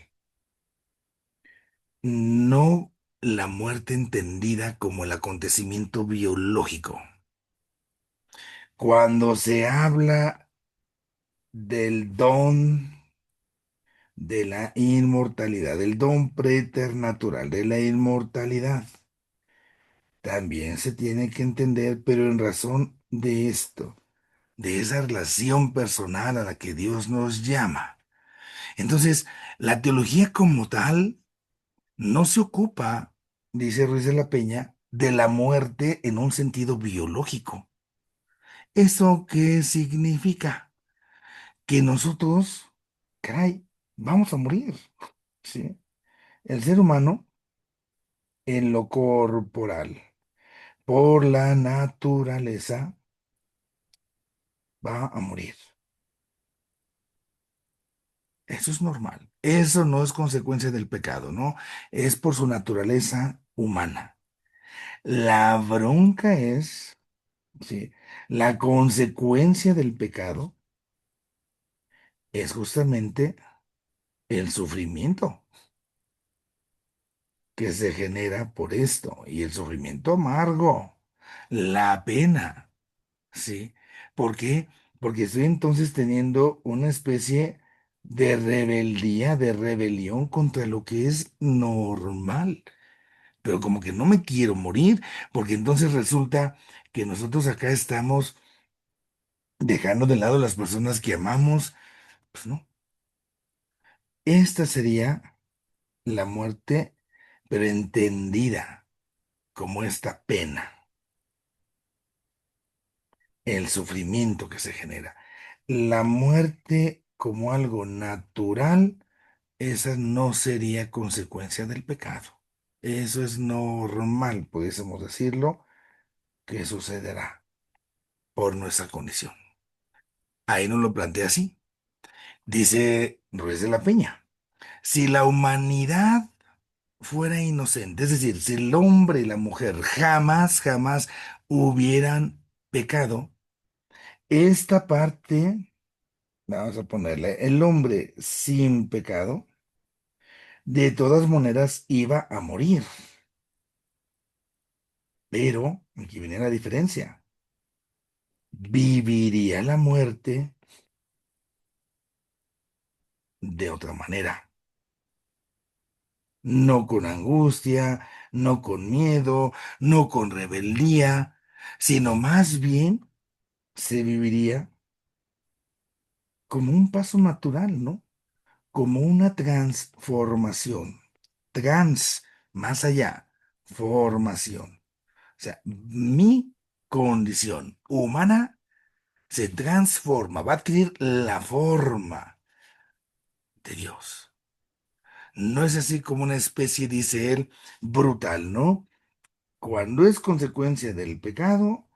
no la muerte entendida como el acontecimiento biológico. Cuando se habla del don de la inmortalidad, del don preternatural de la inmortalidad, también se tiene que entender, pero en razón de esto, de esa relación personal a la que Dios nos llama. Entonces, la teología como tal no se ocupa, dice Ruiz de la Peña, de la muerte en un sentido biológico. ¿Eso qué significa? Que nosotros, caray, vamos a morir, ¿sí? El ser humano en lo corporal, por la naturaleza, va a morir. Eso es normal. Eso no es consecuencia del pecado, ¿no? Es por su naturaleza humana. La bronca es, sí, la consecuencia del pecado es justamente el sufrimiento que se genera por esto y el sufrimiento amargo, la pena, ¿sí? ¿Por qué? Porque estoy entonces teniendo una especie de rebeldía, de rebelión contra lo que es normal. Pero como que no me quiero morir, porque entonces resulta que nosotros acá estamos dejando de lado las personas que amamos. Pues no, esta sería la muerte, pero entendida como esta pena, el sufrimiento que se genera. La muerte como algo natural, esa no sería consecuencia del pecado. Eso es normal, pudiésemos decirlo, que sucederá por nuestra condición. Ahí nos lo plantea así. Dice Ruiz de la Peña, si la humanidad fuera inocente, es decir, si el hombre y la mujer jamás hubieran pecado, esta parte, vamos a ponerle, el hombre sin pecado, de todas maneras iba a morir. Pero, aquí viene la diferencia, viviría la muerte de otra manera, no con angustia, no con miedo, no con rebeldía, sino más bien se viviría como un paso natural, ¿no? Como una transformación. Trans, más allá, formación. O sea, mi condición humana se transforma, va a adquirir la forma de Dios. No es así como una especie, dice él, brutal, ¿no? Cuando es consecuencia del pecado,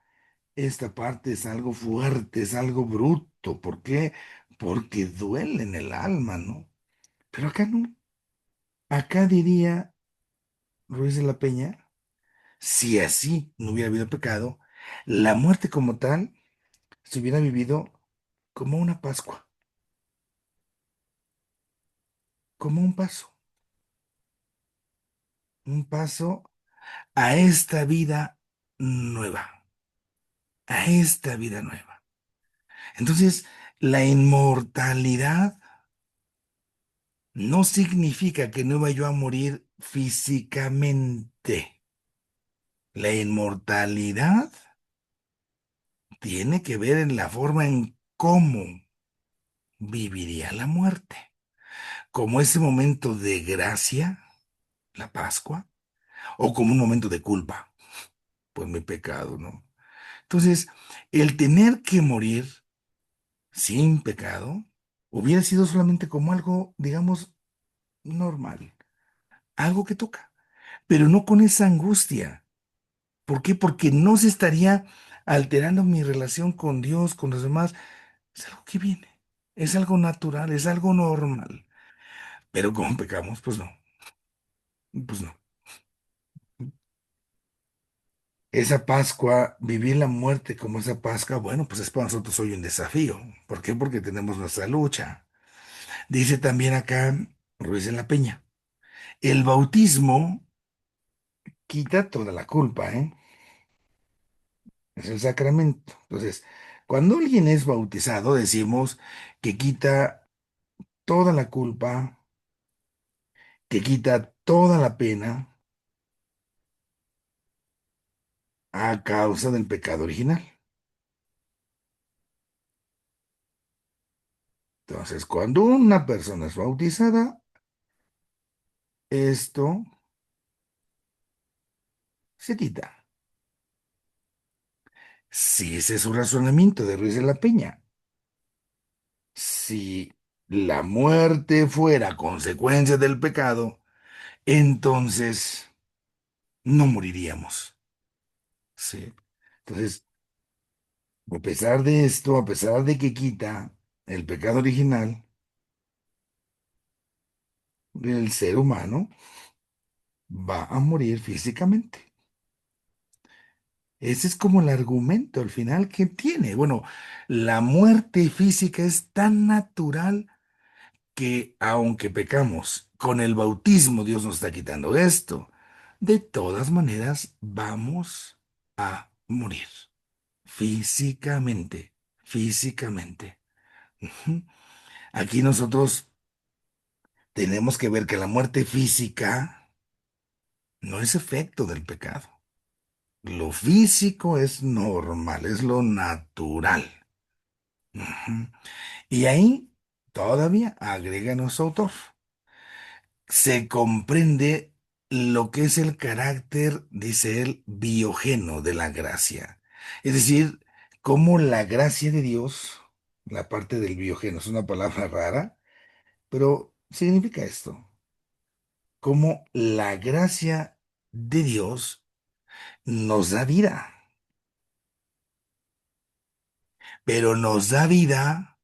esta parte es algo fuerte, es algo bruto. ¿Por qué? Porque duele en el alma, ¿no? Pero acá no. Acá diría Ruiz de la Peña, si así no hubiera habido pecado, la muerte como tal se hubiera vivido como una Pascua, como un paso a esta vida nueva, a esta vida nueva. Entonces, la inmortalidad no significa que no iba yo a morir físicamente. La inmortalidad tiene que ver en la forma en cómo viviría la muerte, como ese momento de gracia, la Pascua, o como un momento de culpa, pues mi pecado, ¿no? Entonces, el tener que morir sin pecado hubiera sido solamente como algo, digamos, normal, algo que toca, pero no con esa angustia. ¿Por qué? Porque no se estaría alterando mi relación con Dios, con los demás. Es algo que viene, es algo natural, es algo normal. Pero como pecamos, pues no, pues no. Esa Pascua, vivir la muerte como esa Pascua, bueno, pues es para nosotros hoy un desafío. ¿Por qué? Porque tenemos nuestra lucha. Dice también acá Ruiz de la Peña, el bautismo quita toda la culpa, ¿eh? Es el sacramento. Entonces, cuando alguien es bautizado, decimos que quita toda la culpa, que quita toda la pena a causa del pecado original. Entonces, cuando una persona es bautizada, esto se quita. Si ese es su razonamiento de Ruiz de la Peña, si la muerte fuera consecuencia del pecado, entonces no moriríamos. ¿Sí? Entonces, a pesar de esto, a pesar de que quita el pecado original, el ser humano va a morir físicamente. Ese es como el argumento al final que tiene. Bueno, la muerte física es tan natural que aunque pecamos, con el bautismo Dios nos está quitando esto. De todas maneras, vamos a morir físicamente, físicamente. Ujú. Aquí nosotros tenemos que ver que la muerte física no es efecto del pecado. Lo físico es normal, es lo natural. Ujú. Y ahí todavía agrega nuestro autor. Se comprende lo que es el carácter, dice él, biogeno de la gracia. Es decir, cómo la gracia de Dios, la parte del biogeno, es una palabra rara, pero significa esto, cómo la gracia de Dios nos da vida, pero nos da vida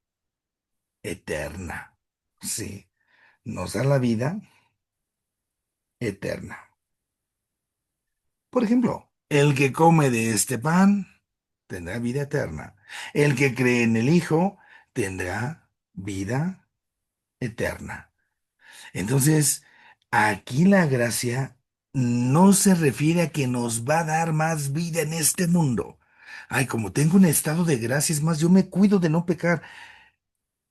eterna. Sí, nos da la vida eterna. Por ejemplo, el que come de este pan tendrá vida eterna. El que cree en el Hijo tendrá vida eterna. Entonces, aquí la gracia no se refiere a que nos va a dar más vida en este mundo. Ay, como tengo un estado de gracia, es más, yo me cuido de no pecar.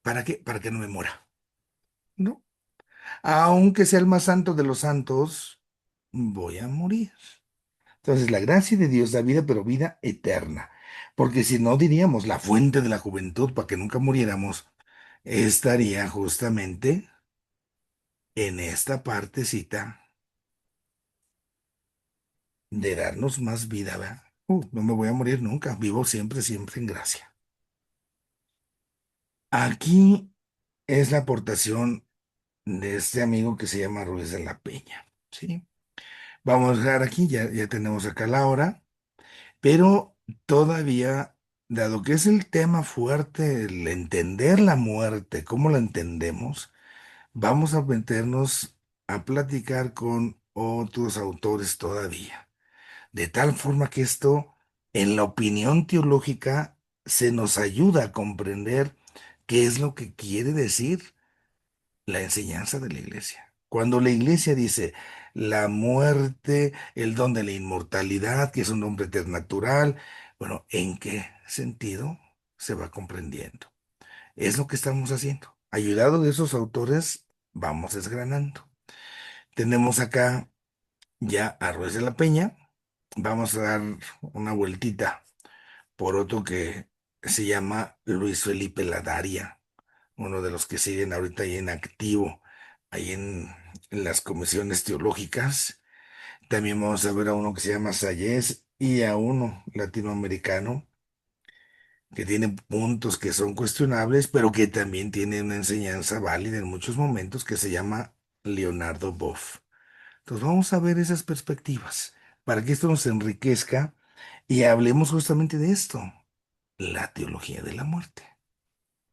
¿Para qué? Para que no me muera. ¿No? Aunque sea el más santo de los santos, voy a morir. Entonces, la gracia de Dios da vida, pero vida eterna. Porque si no, diríamos, la fuente de la juventud, para que nunca muriéramos, estaría justamente en esta partecita de darnos más vida, ¿verdad? No me voy a morir nunca, vivo siempre, siempre en gracia. Aquí es la aportación de este amigo que se llama Ruiz de la Peña, ¿sí? Vamos a dejar aquí, ya tenemos acá la hora, pero todavía, dado que es el tema fuerte, el entender la muerte, cómo la entendemos, vamos a meternos a platicar con otros autores todavía. De tal forma que esto, en la opinión teológica, se nos ayuda a comprender qué es lo que quiere decir la enseñanza de la iglesia. Cuando la iglesia dice la muerte, el don de la inmortalidad, que es un don preternatural, bueno, ¿en qué sentido se va comprendiendo? Es lo que estamos haciendo. Ayudado de esos autores, vamos desgranando. Tenemos acá ya a Ruiz de la Peña. Vamos a dar una vueltita por otro que se llama Luis Felipe Ladaria, uno de los que siguen ahorita ahí en activo, ahí en las comisiones teológicas. También vamos a ver a uno que se llama Sayes y a uno latinoamericano que tiene puntos que son cuestionables, pero que también tiene una enseñanza válida en muchos momentos, que se llama Leonardo Boff. Entonces vamos a ver esas perspectivas para que esto nos enriquezca y hablemos justamente de esto, la teología de la muerte,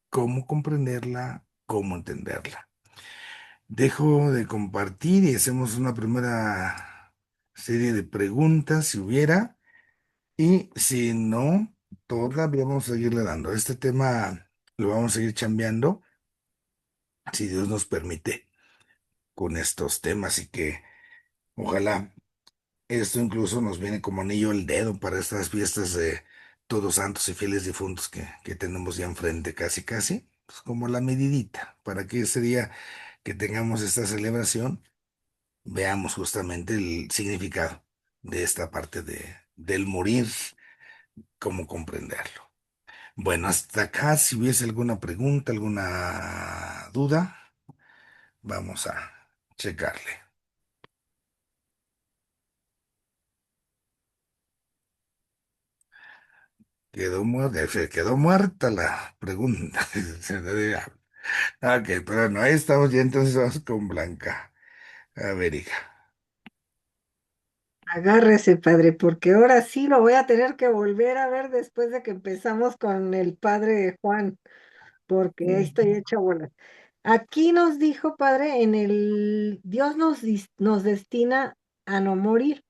cómo comprenderla, cómo entenderla. Dejo de compartir y hacemos una primera serie de preguntas, si hubiera, y si no, todavía vamos a seguirle dando. Este tema lo vamos a seguir chambeando, si Dios nos permite, con estos temas y que ojalá esto incluso nos viene como anillo al dedo para estas fiestas de Todos Santos y Fieles Difuntos que tenemos ya enfrente, casi, casi, pues como la medidita, para que ese día que tengamos esta celebración, veamos justamente el significado de esta parte del morir, cómo comprenderlo. Bueno, hasta acá, si hubiese alguna pregunta, alguna duda, vamos a checarle. Quedó muerta la pregunta. Ok, pero no, ahí estamos ya, entonces vamos con Blanca. A ver, hija. Agárrese, padre, porque ahora sí lo voy a tener que volver a ver después de que empezamos con el padre Juan, porque ahí estoy hecha bola. Aquí nos dijo, padre, en el Dios nos destina a no morir,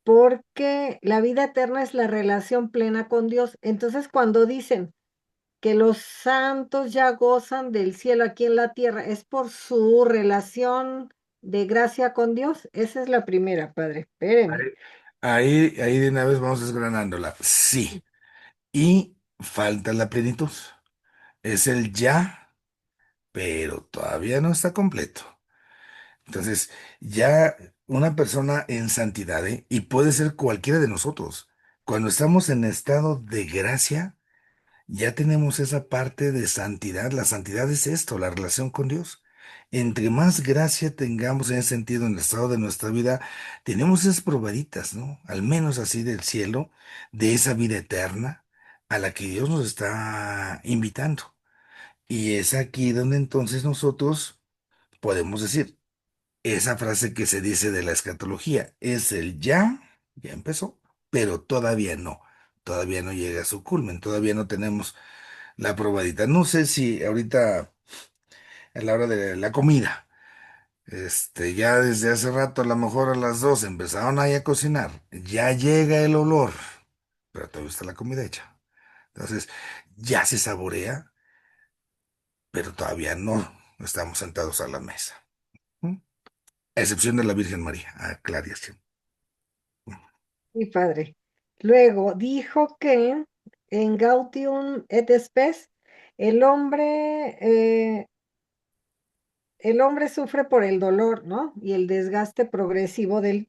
porque la vida eterna es la relación plena con Dios. Entonces, cuando dicen que los santos ya gozan del cielo aquí en la tierra, ¿es por su relación de gracia con Dios? Esa es la primera, padre. Espéreme. Ahí, ahí de una vez vamos desgranándola. Sí. Y falta la plenitud. Es el ya, pero todavía no está completo. Entonces, ya una persona en santidad, ¿eh? Y puede ser cualquiera de nosotros. Cuando estamos en estado de gracia, ya tenemos esa parte de santidad. La santidad es esto, la relación con Dios. Entre más gracia tengamos en ese sentido en el estado de nuestra vida, tenemos esas probaditas, ¿no? Al menos así del cielo, de esa vida eterna a la que Dios nos está invitando. Y es aquí donde entonces nosotros podemos decir esa frase que se dice de la escatología, es el ya empezó, pero todavía no llega a su culmen, todavía no tenemos la probadita. No sé si ahorita a la hora de la comida, ya desde hace rato, a lo mejor a las 2 empezaron ahí a cocinar, ya llega el olor, pero todavía está la comida hecha. Entonces, ya se saborea, pero todavía no estamos sentados a la mesa. ¿Mm? A excepción de la Virgen María, aclaración. Mi padre. Luego dijo que en Gaudium et Spes el hombre, el hombre sufre por el dolor, ¿no? Y el desgaste progresivo del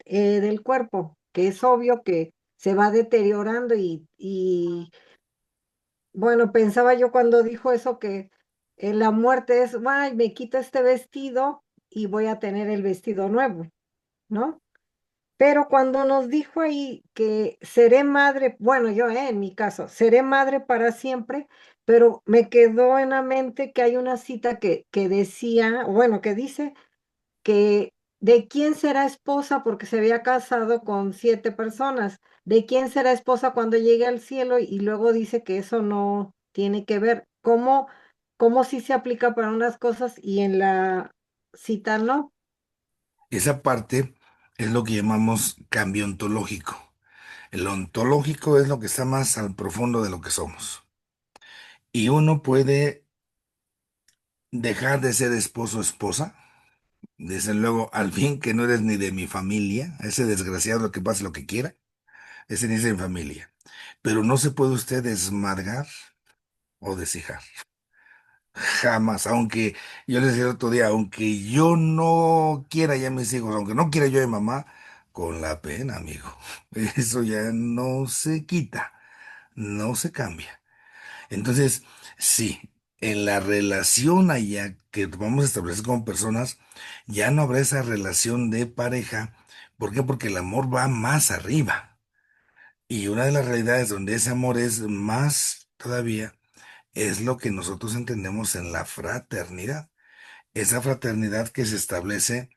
cuerpo, que es obvio que se va deteriorando y bueno, pensaba yo cuando dijo eso que la muerte es, ay, me quito este vestido y voy a tener el vestido nuevo, ¿no? Pero cuando nos dijo ahí que seré madre, bueno, yo en mi caso, seré madre para siempre, pero me quedó en la mente que hay una cita que decía, bueno, que dice que de quién será esposa porque se había casado con 7 personas, de quién será esposa cuando llegue al cielo y luego dice que eso no tiene que ver, cómo sí se aplica para unas cosas y en la cita no. Esa parte es lo que llamamos cambio ontológico. El ontológico es lo que está más al profundo de lo que somos. Y uno puede dejar de ser esposo o esposa. Desde luego, al fin que no eres ni de mi familia, ese desgraciado que pase lo que quiera, ese ni es de mi familia. Pero no se puede usted desmargar o deshijar. Jamás, aunque yo les decía el otro día, aunque yo no quiera ya a mis hijos, aunque no quiera yo a mi mamá, con la pena, amigo. Eso ya no se quita, no se cambia. Entonces, sí, en la relación allá que vamos a establecer como personas, ya no habrá esa relación de pareja. ¿Por qué? Porque el amor va más arriba. Y una de las realidades donde ese amor es más todavía es lo que nosotros entendemos en la fraternidad. Esa fraternidad que se establece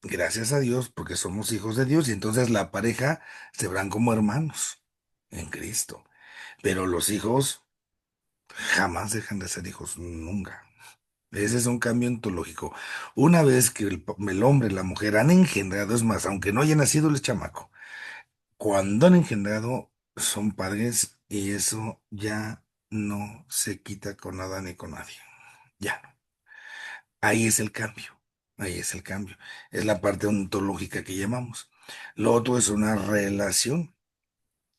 gracias a Dios porque somos hijos de Dios y entonces la pareja se verán como hermanos en Cristo. Pero los hijos jamás dejan de ser hijos, nunca. Ese es un cambio ontológico. Una vez que el hombre y la mujer han engendrado, es más, aunque no haya nacido el chamaco, cuando han engendrado son padres y eso ya no se quita con nada ni con nadie. Ya no. Ahí es el cambio. Ahí es el cambio. Es la parte ontológica que llamamos. Lo otro es una relación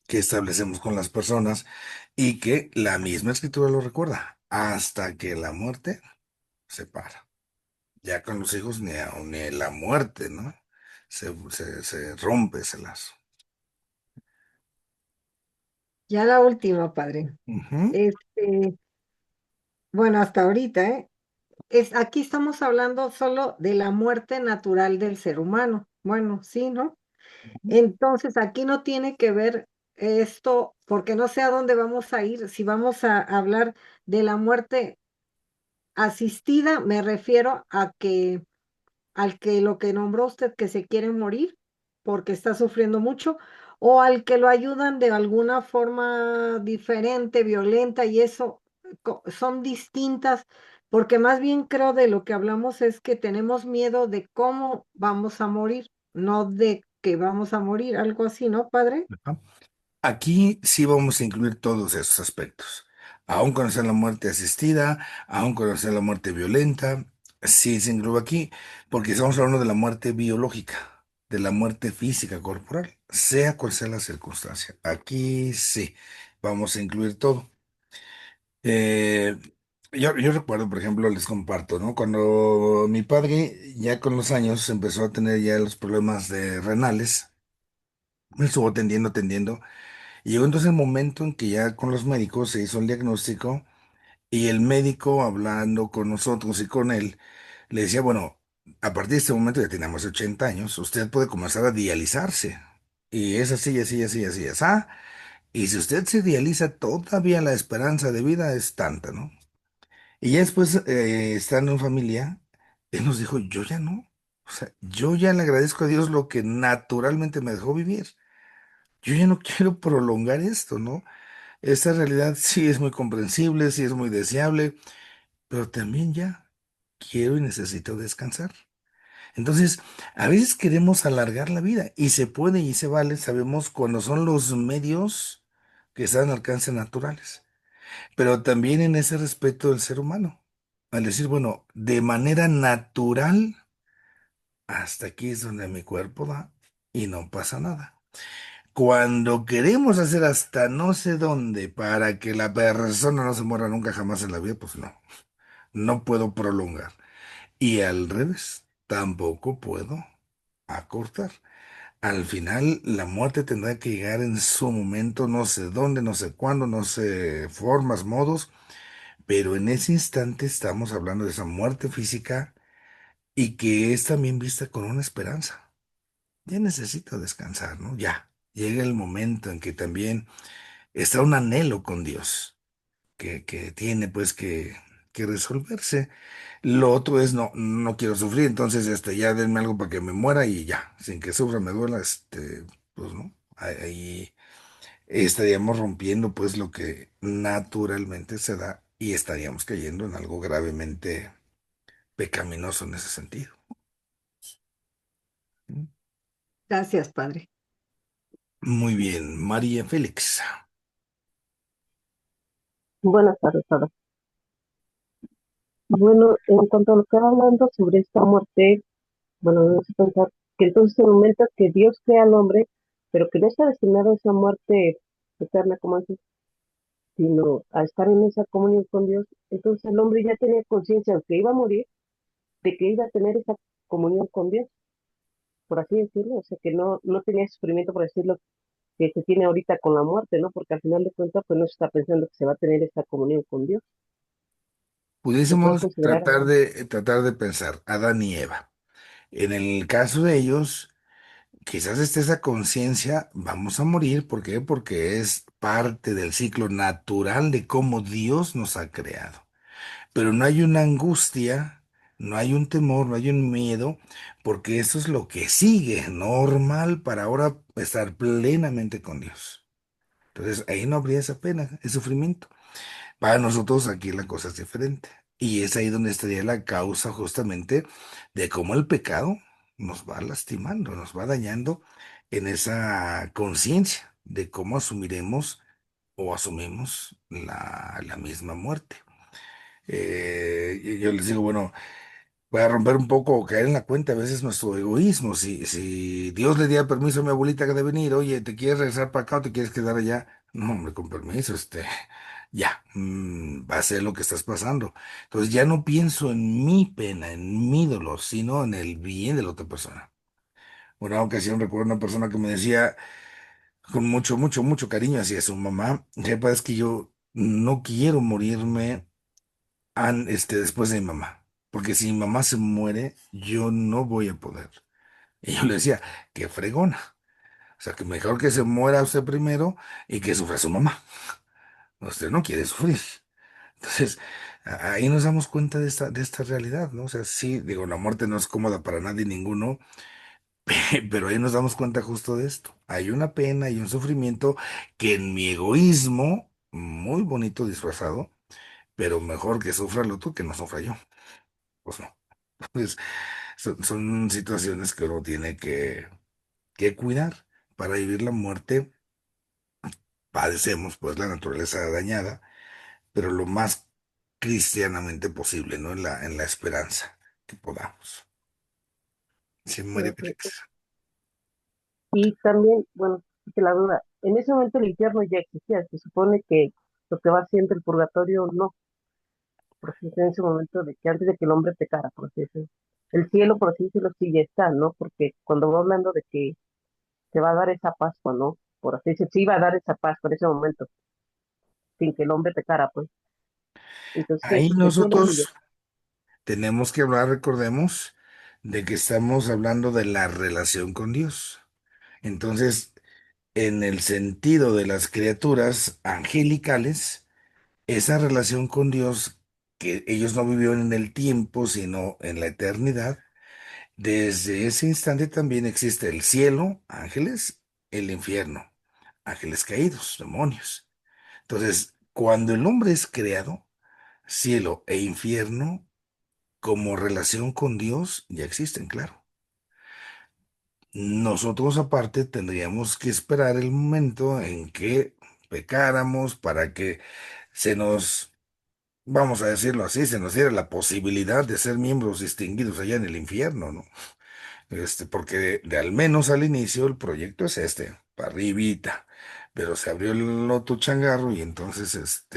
que establecemos con las personas y que la misma escritura lo recuerda, hasta que la muerte separa. Ya con los hijos ni la muerte, ¿no? Se rompe ese lazo. Ya la última, padre. Ujú. Este, bueno, hasta ahorita, ¿eh? Aquí estamos hablando solo de la muerte natural del ser humano. Bueno, sí, ¿no? Entonces, aquí no tiene que ver esto, porque no sé a dónde vamos a ir. Si vamos a hablar de la muerte asistida, me refiero a que al que lo que nombró usted que se quiere morir porque está sufriendo mucho, o al que lo ayudan de alguna forma diferente, violenta, y eso son distintas, porque más bien creo de lo que hablamos es que tenemos miedo de cómo vamos a morir, no de que vamos a morir, algo así, ¿no, padre? Ajá. Aquí sí vamos a incluir todos esos aspectos. Aún conocer la muerte asistida, aún conocer la muerte violenta, sí se incluye aquí, porque estamos hablando de la muerte biológica, de la muerte física corporal, sea cual sea la circunstancia. Aquí sí, vamos a incluir todo. Eh, yo recuerdo, por ejemplo, les comparto, ¿no? Cuando mi padre ya con los años empezó a tener ya los problemas de renales, me estuvo atendiendo. Y llegó entonces el momento en que ya con los médicos se hizo el diagnóstico y el médico hablando con nosotros y con él le decía, bueno, a partir de este momento ya tenemos 80 años, usted puede comenzar a dializarse. Y es así, así, así, así, así. Y si usted se dializa, todavía la esperanza de vida es tanta, ¿no? Y ya después, estando en familia, él nos dijo, yo ya no. O sea, yo ya le agradezco a Dios lo que naturalmente me dejó vivir. Yo ya no quiero prolongar esto, ¿no? esta realidad sí es muy comprensible, sí es muy deseable, pero también ya quiero y necesito descansar. Entonces, a veces queremos alargar la vida y se puede y se vale, sabemos cuando son los medios que están al alcance naturales, pero también en ese respeto del ser humano, al decir, bueno, de manera natural, hasta aquí es donde mi cuerpo da y no pasa nada. Cuando queremos hacer hasta no sé dónde para que la persona no se muera nunca jamás en la vida, pues no, no puedo prolongar. Y al revés, tampoco puedo acortar. Al final, la muerte tendrá que llegar en su momento, no sé dónde, no sé cuándo, no sé formas, modos, pero en ese instante estamos hablando de esa muerte física y que es también vista con una esperanza. Ya necesito descansar, ¿no? Ya. Llega el momento en que también está un anhelo con Dios que tiene pues que resolverse. Lo otro es no, no quiero sufrir, entonces ya denme algo para que me muera y ya, sin que sufra, me duela, pues no. Ahí estaríamos rompiendo pues lo que naturalmente se da y estaríamos cayendo en algo gravemente pecaminoso en ese sentido. Gracias, padre. Muy bien, María Félix. Buenas tardes, Sara. Bueno, en cuanto a lo que estaba hablando sobre esta muerte, bueno, me hace pensar que entonces el momento que Dios crea al hombre, pero que no está destinado a esa muerte eterna, como antes, sino a estar en esa comunión con Dios, entonces el hombre ya tenía conciencia, aunque iba a morir, de que iba a tener esa comunión con Dios, por así decirlo, o sea, que no tenía sufrimiento, por decirlo, que se tiene ahorita con la muerte, ¿no? Porque al final de cuentas, pues no se está pensando que se va a tener esa comunión con Dios. Se puede Pudiésemos considerar así. tratar de pensar, Adán y Eva. En el caso de ellos, quizás esté esa conciencia, vamos a morir, ¿por qué? Porque es parte del ciclo natural de cómo Dios nos ha creado. Pero no hay una angustia, no hay un temor, no hay un miedo, porque eso es lo que sigue, normal para ahora estar plenamente con Dios. Entonces ahí no habría esa pena, ese sufrimiento. Para nosotros aquí la cosa es diferente. Y es ahí donde estaría la causa justamente de cómo el pecado nos va lastimando, nos va dañando en esa conciencia de cómo asumiremos o asumimos la misma muerte. Y yo les digo, bueno, voy a romper un poco o caer en la cuenta a veces nuestro egoísmo. Si Dios le diera permiso a mi abuelita de venir, oye, ¿te quieres regresar para acá o te quieres quedar allá? No, hombre, con permiso, ya, va a ser lo que estás pasando. Entonces ya no pienso en mi pena, en mi dolor, sino en el bien de la otra persona. Una ocasión recuerdo una persona que me decía con mucho, mucho, mucho cariño hacia su mamá, sepa, es que yo no quiero morirme después de mi mamá, porque si mi mamá se muere, yo no voy a poder. Y yo le decía, qué fregona. O sea, que mejor que se muera usted primero y que sufra su mamá. Usted no quiere sufrir. Entonces, ahí nos damos cuenta de esta realidad, ¿no? O sea, sí, digo, la muerte no es cómoda para nadie, ninguno, pero ahí nos damos cuenta justo de esto. Hay una pena y un sufrimiento que en mi egoísmo, muy bonito disfrazado, pero mejor que sufra el otro que no sufra yo. Pues no. Pues son situaciones que uno tiene que cuidar. Para vivir la muerte, padecemos pues la naturaleza dañada, pero lo más cristianamente posible, ¿no? En la esperanza que podamos. Sí, María Perfecto. Félix. Y también, bueno, que la duda, en ese momento el infierno ya existía, se supone que lo que va siendo el purgatorio no, por ejemplo, en ese momento de que antes de que el hombre pecara, por así decirlo. El cielo, por así decirlo, sí ya está, ¿no? Porque cuando va hablando de que se va a dar esa Pascua, ¿no? Por así decirlo, sí iba a dar esa Pascua en ese momento, sin que el hombre pecara, pues. Entonces, Ahí el cielo sí ya nosotros está. tenemos que hablar, recordemos, de que estamos hablando de la relación con Dios. Entonces, en el sentido de las criaturas angelicales, esa relación con Dios, que ellos no vivieron en el tiempo, sino en la eternidad, desde ese instante también existe el cielo, ángeles, el infierno, ángeles caídos, demonios. Entonces, cuando el hombre es creado, cielo e infierno, como relación con Dios, ya existen, claro. Nosotros aparte tendríamos que esperar el momento en que pecáramos para que se nos, vamos a decirlo así, se nos diera la posibilidad de ser miembros distinguidos allá en el infierno, ¿no? Porque de al menos al inicio el proyecto es para arribita, pero se abrió el loto changarro y entonces,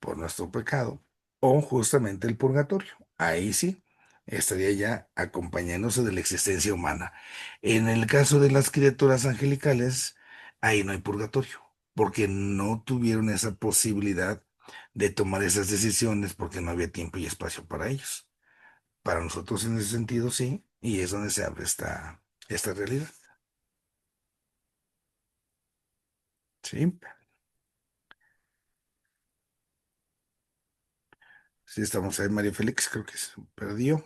por nuestro pecado, o justamente el purgatorio, ahí sí, estaría ya acompañándose de la existencia humana. En el caso de las criaturas angelicales, ahí no hay purgatorio, porque no tuvieron esa posibilidad de tomar esas decisiones porque no había tiempo y espacio para ellos. Para nosotros en ese sentido sí, y es donde se abre esta realidad. Sí, sí estamos ahí, María Félix, creo que se perdió.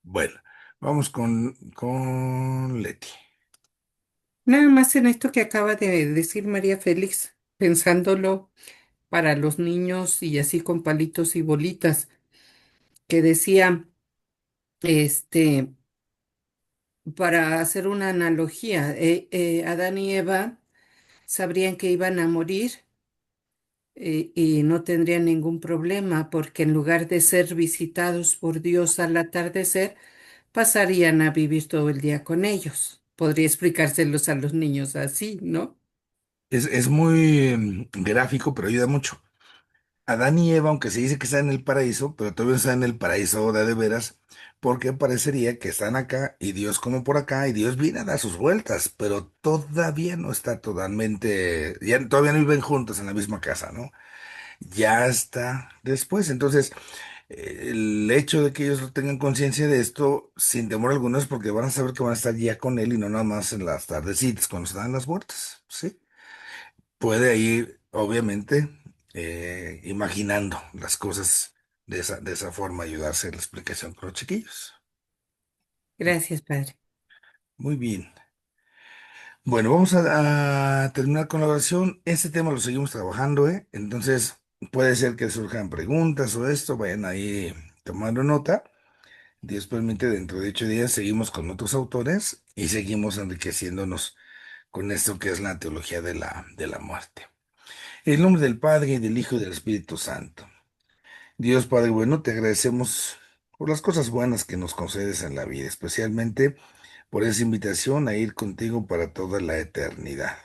Bueno, vamos con Leti. Nada más en esto que acaba de decir María Félix, pensándolo para los niños y así con palitos y bolitas, que decía, este, para hacer una analogía, Adán y Eva sabrían que iban a morir y no tendrían ningún problema porque en lugar de ser visitados por Dios al atardecer, pasarían a vivir todo el día con ellos. Podría explicárselos a los niños así, ¿no? Es muy gráfico, pero ayuda mucho. Adán y Eva, aunque se dice que están en el paraíso, pero todavía no están en el paraíso ahora de veras, porque parecería que están acá y Dios como por acá y Dios viene a dar sus vueltas, pero todavía no está totalmente, ya todavía no viven juntos en la misma casa, ¿no? Ya está después. Entonces, el hecho de que ellos tengan conciencia de esto, sin temor alguno, es porque van a saber que van a estar ya con él y no nada más en las tardecitas cuando se dan las vueltas, ¿sí? Puede ir, obviamente, imaginando las cosas de esa forma, ayudarse en la explicación con los chiquillos. Gracias, padre. Muy bien. Bueno, vamos a terminar con la oración. Este tema lo seguimos trabajando, ¿eh? Entonces, puede ser que surjan preguntas o esto, vayan ahí tomando nota. Dios permite, dentro de 8 días seguimos con otros autores y seguimos enriqueciéndonos con esto que es la teología de la muerte. En el nombre del Padre, y del Hijo y del Espíritu Santo. Dios Padre bueno, te agradecemos por las cosas buenas que nos concedes en la vida, especialmente por esa invitación a ir contigo para toda la eternidad.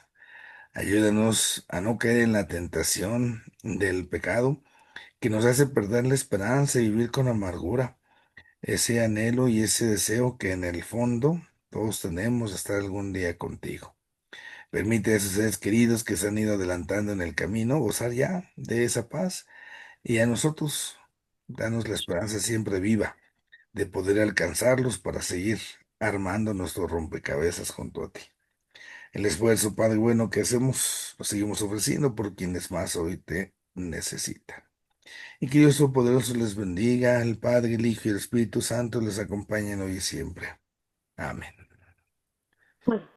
Ayúdanos a no caer en la tentación del pecado que nos hace perder la esperanza y vivir con amargura, ese anhelo y ese deseo que en el fondo todos tenemos de estar algún día contigo. Permite a esos seres queridos que se han ido adelantando en el camino gozar ya de esa paz y a nosotros danos la esperanza siempre viva de poder alcanzarlos para seguir armando nuestro rompecabezas junto a ti. El esfuerzo, Padre bueno, que hacemos, lo seguimos ofreciendo por quienes más hoy te necesitan. Y que Dios Todopoderoso les bendiga, el Padre, el Hijo y el Espíritu Santo les acompañen hoy y siempre. Amén.